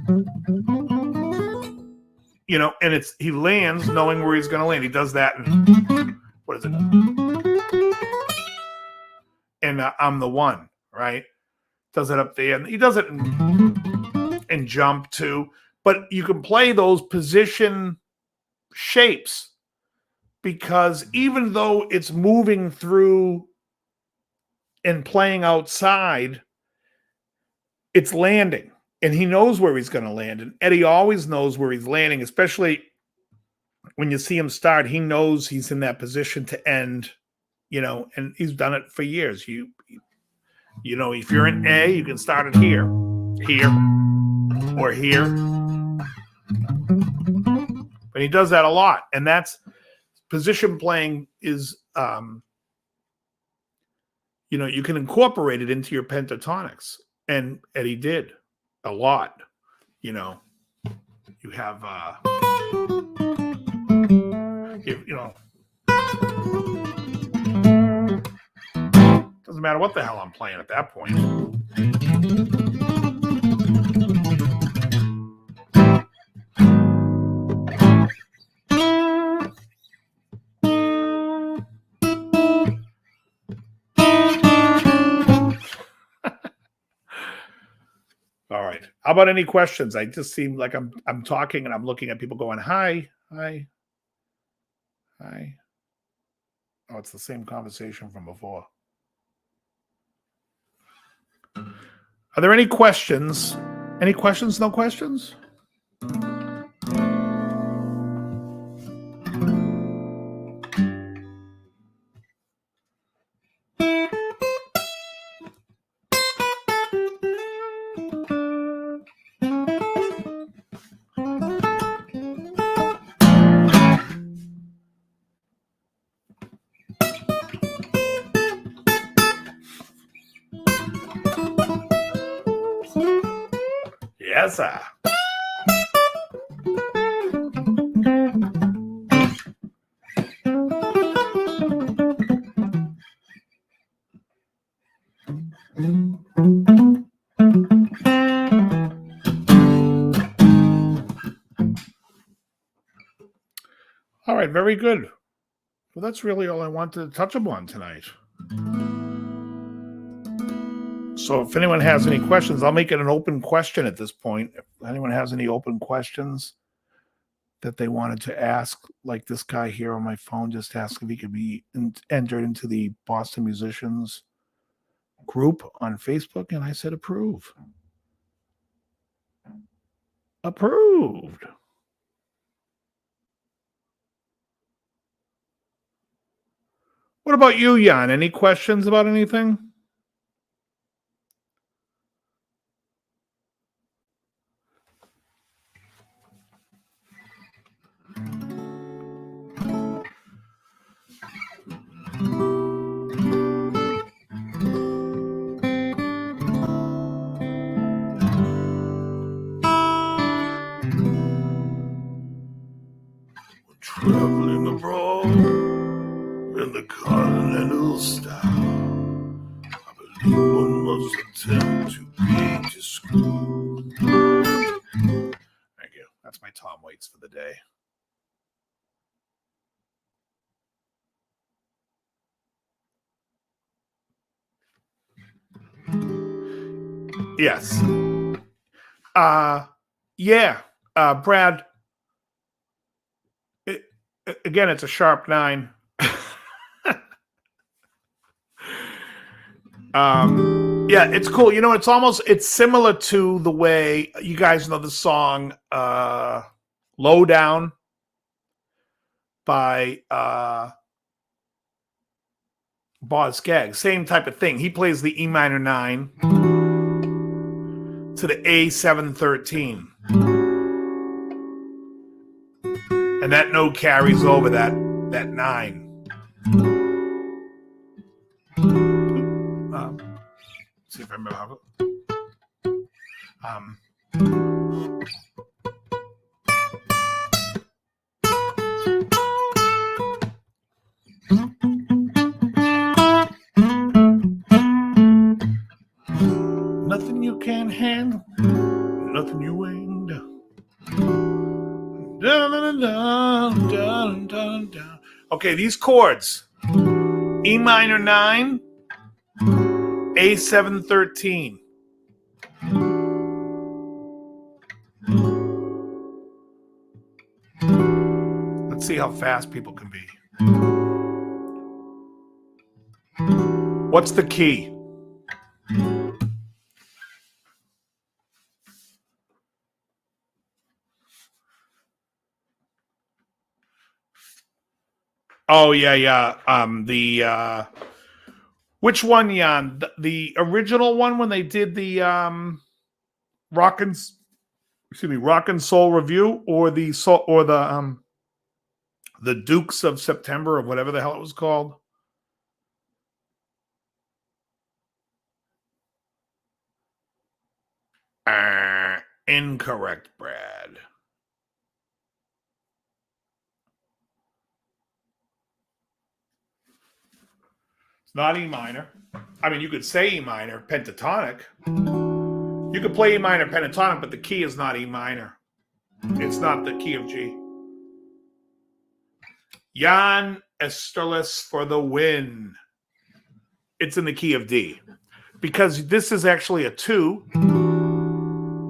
you know, and it's, he lands knowing where he's going to land. He does that, and what is it? And I'm the 1, right? Does it up there, and he does it in jump too. But you can play those position shapes because even though it's moving through and playing outside, it's landing. And he knows where he's going to land. And Eddie always knows where he's landing, especially when you see him start. He knows he's in that position to end, and he's done it for years. You know, if you're in A, you can start it here, or here. But he does that a lot. And that's position playing is, you can incorporate it into your pentatonics. And Eddie did a lot. You have, doesn't matter what the hell I'm playing at that point. All right. How about any questions? I just seem like I'm talking and I'm looking at people going, hi. Oh, it's the same conversation from before. Are there any questions? Any questions? No questions? Yes, sir. All right, very good. Well, that's really all I wanted to touch upon tonight. So if anyone has any questions, I'll make it an open question at this point. If anyone has any open questions that they wanted to ask, like this guy here on my phone just asked if he could be entered into the Boston Musicians group on Facebook, and I said approve. Approved. What about you, Jan? Any questions about anything? Traveling abroad in the continental style, I believe one must attempt to be discreet. Thank you. That's my Tom Waits for the day. Yes. Yeah. Brad. Again, it's a sharp 9. Yeah, it's cool. It's similar to the way you guys know the song Low Down by Boz Scaggs. Same type of thing. He plays the E minor 9 to the A713. And that note carries over that 9. See if I remember how nothing you can't handle, nothing you ain't done. Dun, dun, dun, dun, dun, dun. Okay, these chords: E minor 9, A713. see how fast people can be. What's the key? Oh, yeah. Which one, Jan? The original one when they did the rock and soul review, or the Dukes of September, or whatever the hell it was called? Incorrect, Brad. It's not E minor. I mean, you could say E minor pentatonic. You could play E minor pentatonic, but the key is not E minor. It's not the key of G. Jan Esterlis for the win. It's in the key of D, because this is actually a 2,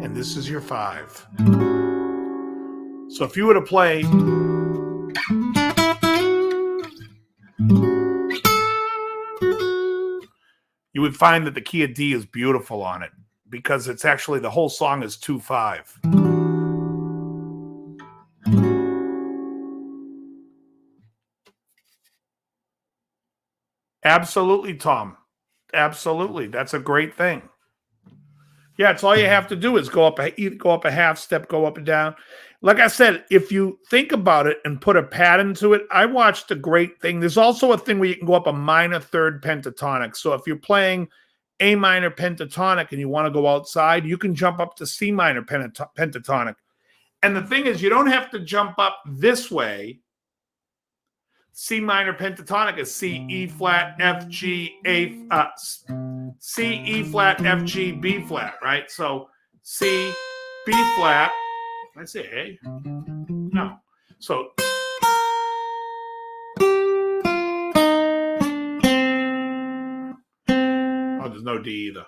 and this is your 5. So if you were to play, you would find that the key of D is beautiful on it, because it's actually, the whole song is 2-5. Absolutely, Tom. Absolutely. That's a great thing. Yeah, it's all you have to do is go up a half step, go up and down. Like I said, if you think about it and put a pattern to it, I watched a great thing. There's also a thing where you can go up a minor third pentatonic. So if you're playing A minor pentatonic and you want to go outside, you can jump up to C minor pentatonic. And the thing is, you don't have to jump up this way. C minor pentatonic is C, E flat, F, G, C, E flat, F, G, B flat, right? So C, B flat. Did I say A? No. So there's no D either.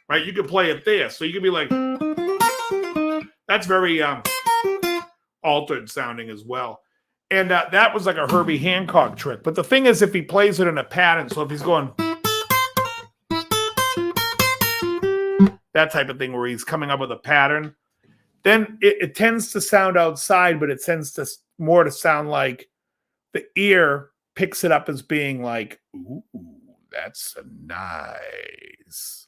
Right? You could play it there. So you could be like, that's very altered sounding as well. And that was like a Herbie Hancock trick. But the thing is, if he plays it in a pattern, so if he's going that type of thing where he's coming up with a pattern, then it tends to sound outside, but it tends to more to sound like the ear picks it up as being like, ooh, that's nice.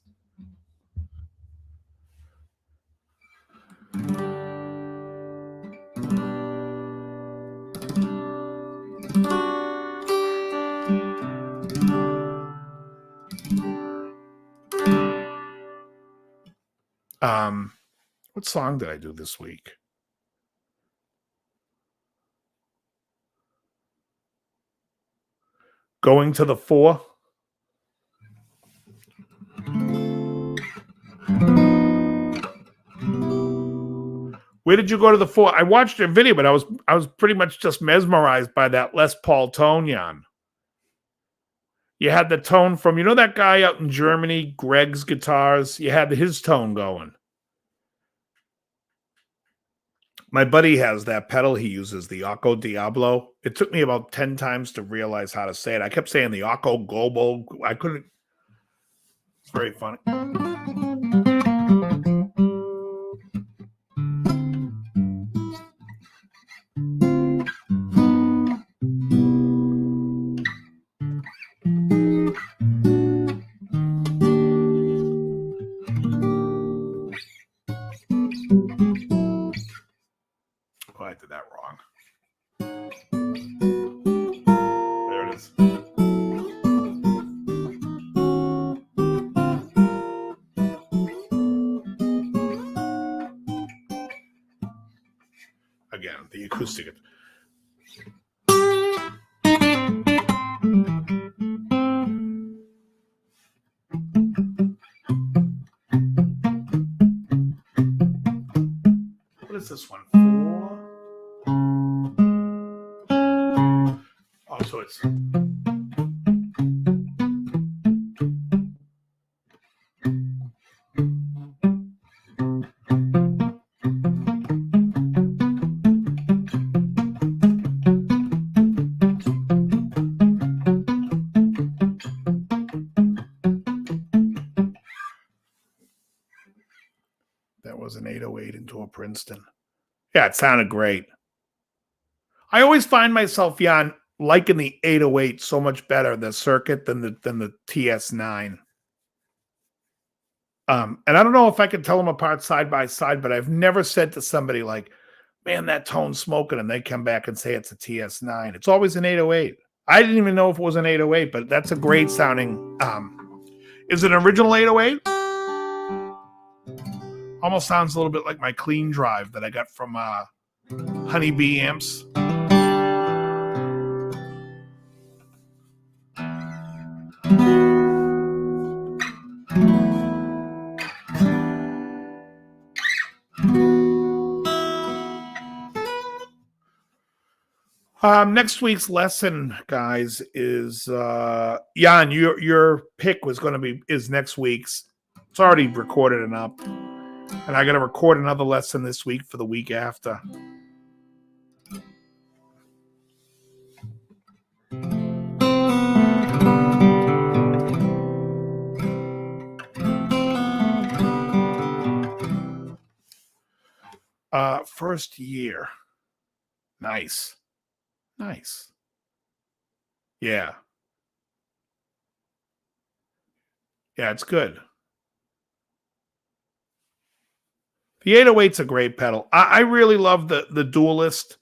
What song did I do this week? Going to the 4. Where did you go to the 4? I watched your video, but I was pretty much just mesmerized by that Les Paul tone, Jan. You had the tone from, you know that guy out in Germany, Greg's Guitars? You had his tone going. My buddy has that pedal he uses, the Occo Diablo. It took me about 10 times to realize how to say it. I kept saying the Occo Gobo. I couldn't. It's very funny. I did that wrong. There it is. Again, the acoustic. What is this one? 4? Oh, so it's. 808 into a Princeton. Yeah, it sounded great. I always find myself, Jan, liking the 808 so much better, the circuit, than the TS9. And I don't know if I could tell them apart side by side, but I've never said to somebody like, man, that tone's smoking, and they come back and say it's a TS9. It's always an 808. I didn't even know if it was an 808, but that's a great sounding. Is it an original 808? Almost sounds a little bit like my clean drive that I got from Honeybee Amps. Next week's lesson, guys, is Jan. Your pick is next week's. It's already recorded and up, and I got to record another lesson this week for the week after. First year, nice. Yeah, it's good. The 808's a great pedal. I really love the Duelist,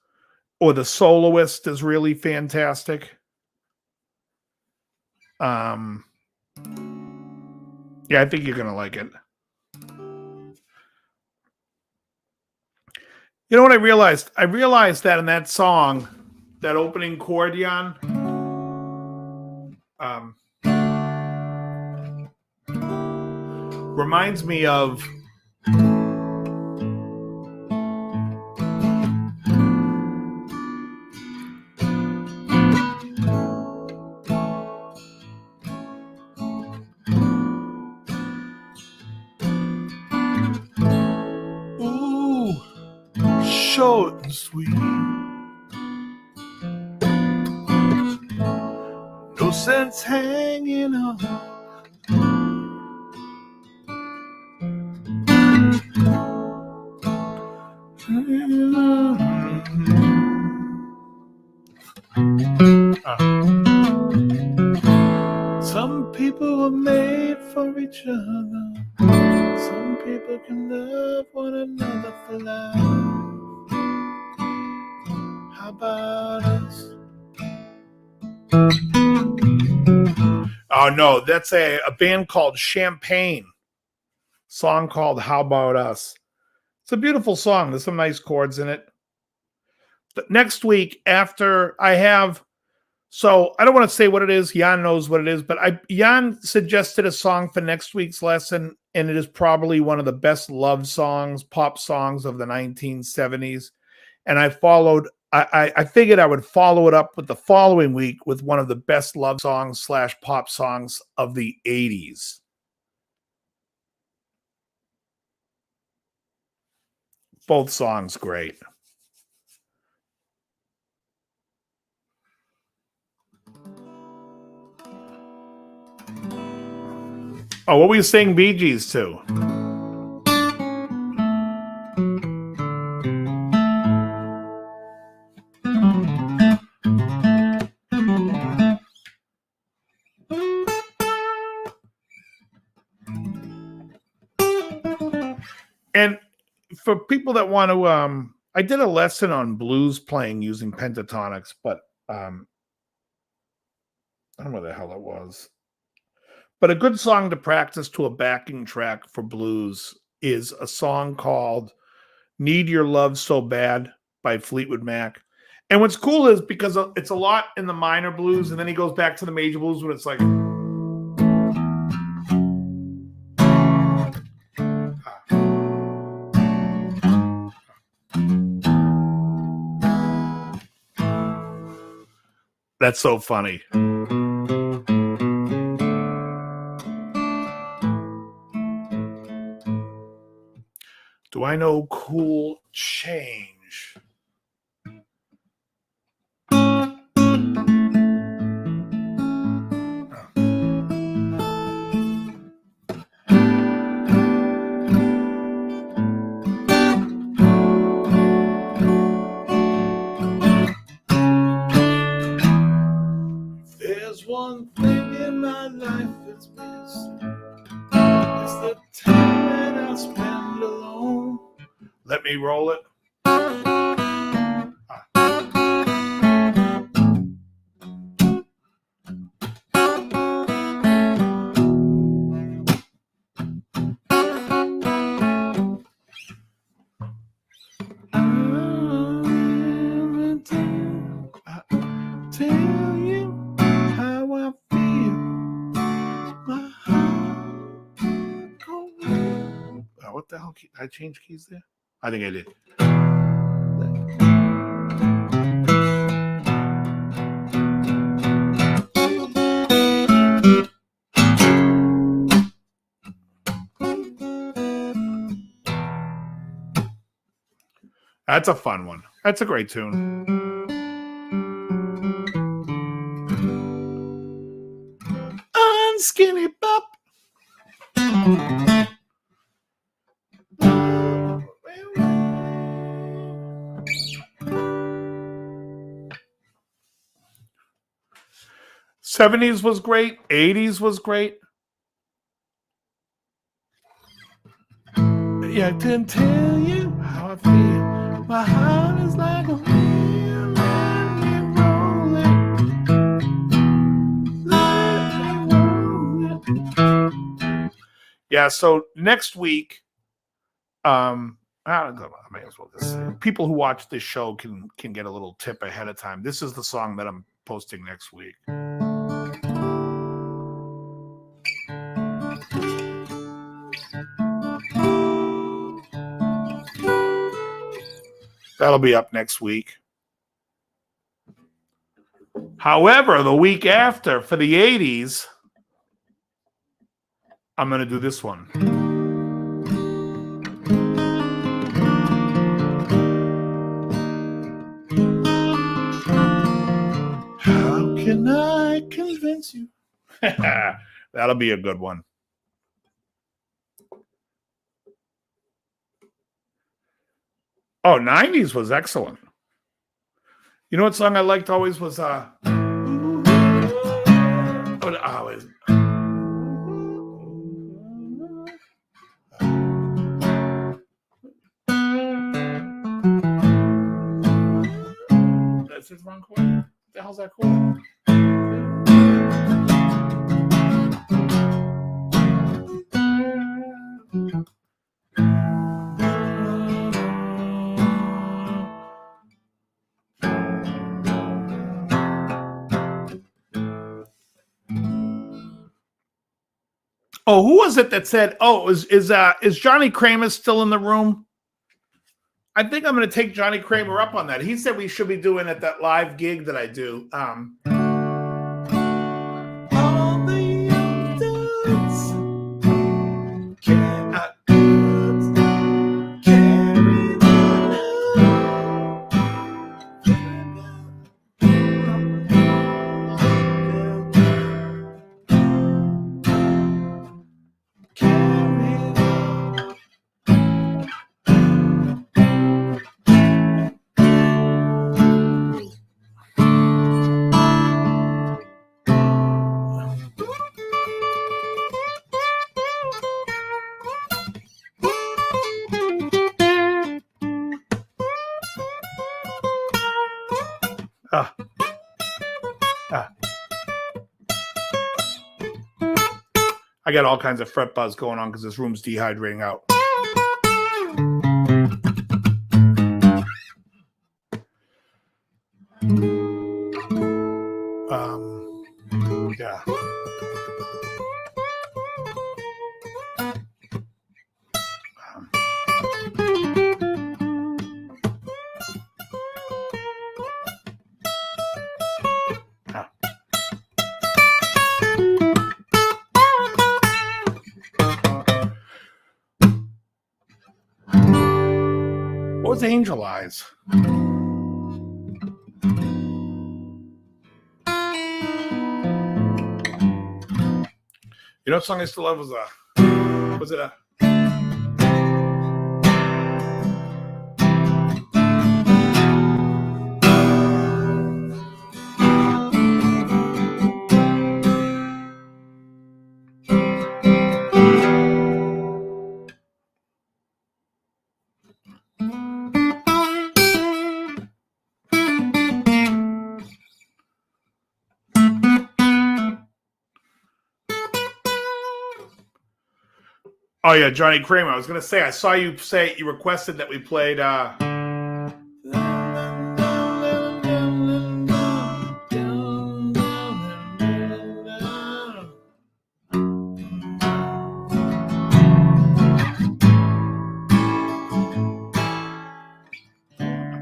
or the Soloist is really fantastic. Yeah, I think you're gonna like it. You know what I realized? I realized that in that song, that opening chord, Jan, reminds me of short and sweet. No sense hanging on. Some people were made for each other. Some people can love one another for life. How about us? Oh no, that's a band called Champagne. Song called How About Us. It's a beautiful song. There's some nice chords in it. But next week, after I have, so I don't want to say what it is. Jan knows what it is, but Jan suggested a song for next week's lesson, and it is probably one of the best love songs, pop songs of the 1970s. And I figured I would follow it up with the following week with one of the best love songs / pop songs of the 80s. Both songs great. Oh, what were you saying Bee Gees to? And for people that want to, I did a lesson on blues playing using pentatonics, but I don't know what the hell it was. But a good song to practice to a backing track for blues is a song called Need Your Love So Bad by Fleetwood Mac. And what's cool is because it's a lot in the minor blues, and then he goes back to the major blues when it's like... That's so funny. Do I know Cool Change? there's one thing in my life that's missed. It's the time that I spend alone. Let me roll it. Tell you how I feel. My heart goes. What the hell? Did I change keys there? I think I did. That's a fun one. That's a great tune. Unskinny Bop. '70s was great. '80s was great. Yeah, I didn't tell you how I feel. My heart is like a wheel. Let me roll it. Let me roll it. Yeah, so next week, I may as well just say, people who watch this show can get a little tip ahead of time. This is the song that I'm posting next week. That'll be up next week. However, the week after, for the 80s, I'm going to do this one. How can I convince you? That'll be a good one. Oh, '90s was excellent. You know what song I liked always was that's his wrong chord. What the hell's that chord? Oh, who was it that said, "Oh, is Johnny Kramer still in the room?" I think I'm going to take Johnny Kramer up on that. He said we should be doing at that live gig that I do. All the adults cannot carry I got all kinds of fret buzz going on because this room's dehydrating out. Yeah. What was Angel Eyes? You know what song I still love was it a Oh yeah, Johnny Kramer. I was gonna say I saw you say you requested that we played I'm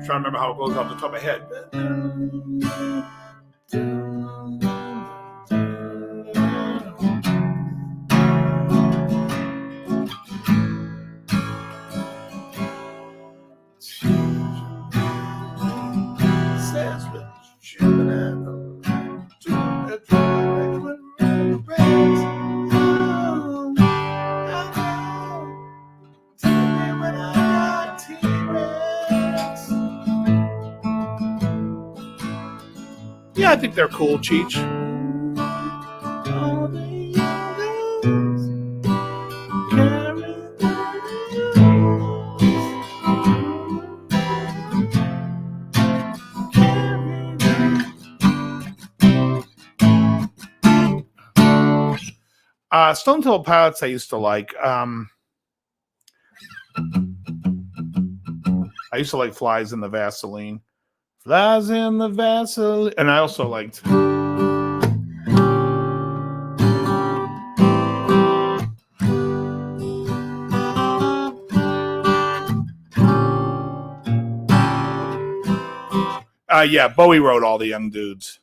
trying to remember how it goes off the top of my head. Yeah, I think they're cool, Cheech. Stone Temple Pilots I used to like. I used to like Flies in the Vaseline. Flies in the Vaseline. And I also liked... yeah, Bowie wrote all the Young Dudes.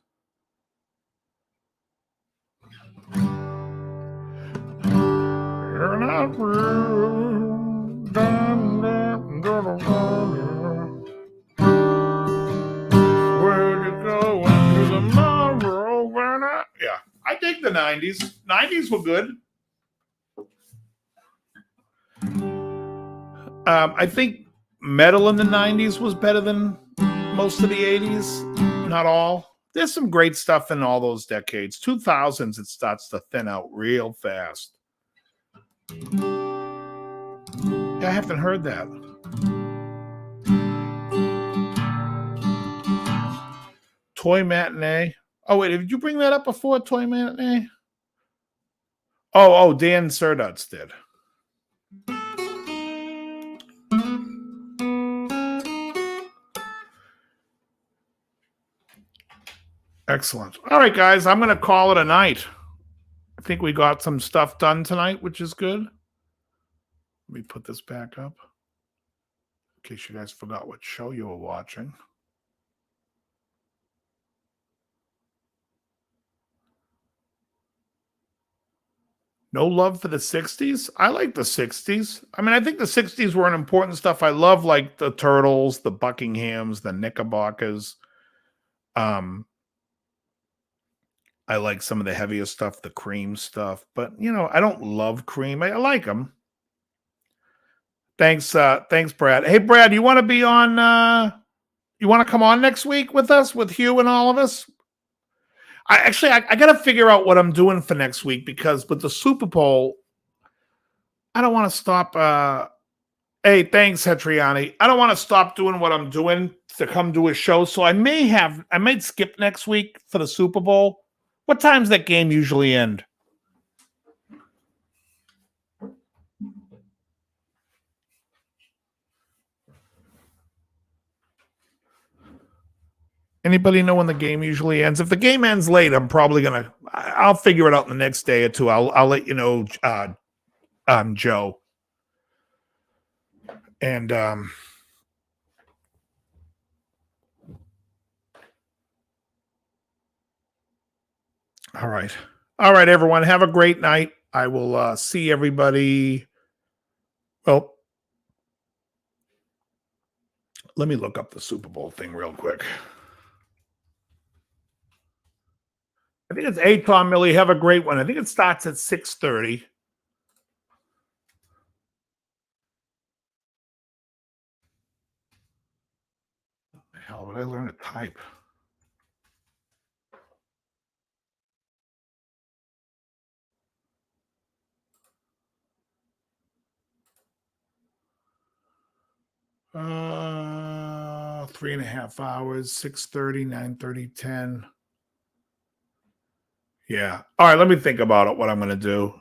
Where'd you go into tomorrow when Yeah, I dig the 90s. 90s were good. I think metal in the 90s was better than most of the 80s. Not all. There's some great stuff in all those decades. 2000s, it starts to thin out real fast. Yeah, I haven't heard that. Toy Matinee. Oh, wait, did you bring that up before, Toy Matinee? Oh, Dan Serdutz did. Excellent. All right, guys, I'm going to call it a night. I think we got some stuff done tonight, which is good. Let me put this back up in case you guys forgot what show you were watching. No love for the 60s? I like the 60s. I mean, I think the 60s were an important stuff. I love like the Turtles, the Buckinghams, the Knickerbockers. I like some of the heavier stuff, the Cream stuff, but you know, I don't love Cream. I like them. Thanks, Brad. Hey, Brad, you want to be on? You want to come on next week with us, with Hugh and all of us? I got to figure out what I'm doing for next week because with the Super Bowl, I don't want to stop. Hey, thanks, Hetriani. I don't want to stop doing what I'm doing to come do a show, so I might skip next week for the Super Bowl. What time's that game usually end? Anybody know when the game usually ends? If the game ends late, I'll figure it out in the next day or two. I'll let you know, Joe. And all right, everyone, have a great night. I will see everybody. Well, let me look up the Super Bowl thing real quick. I think it's 8, Tom Millie. Have a great one. I think it starts at 6:30. What the hell would I learn to type? Uh, 3.5 hours, 6:30, 9:30, 10. Yeah. All right, let me think about it, what I'm going to do.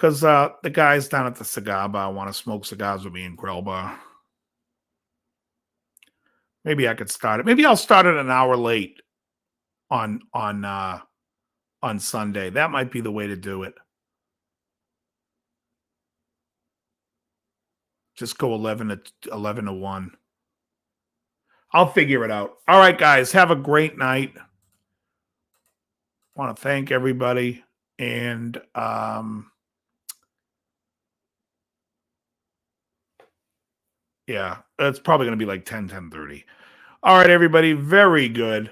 because the guys down at the cigar bar want to smoke cigars with me in Grill Bar. Maybe I could start it. Maybe I'll start it an hour late on Sunday. That might be the way to do it. Just go 11 to 1. I'll figure it out. All right, guys, have a great night. Want to thank everybody, and yeah, it's probably going to be like 10:30. All right, everybody, very good.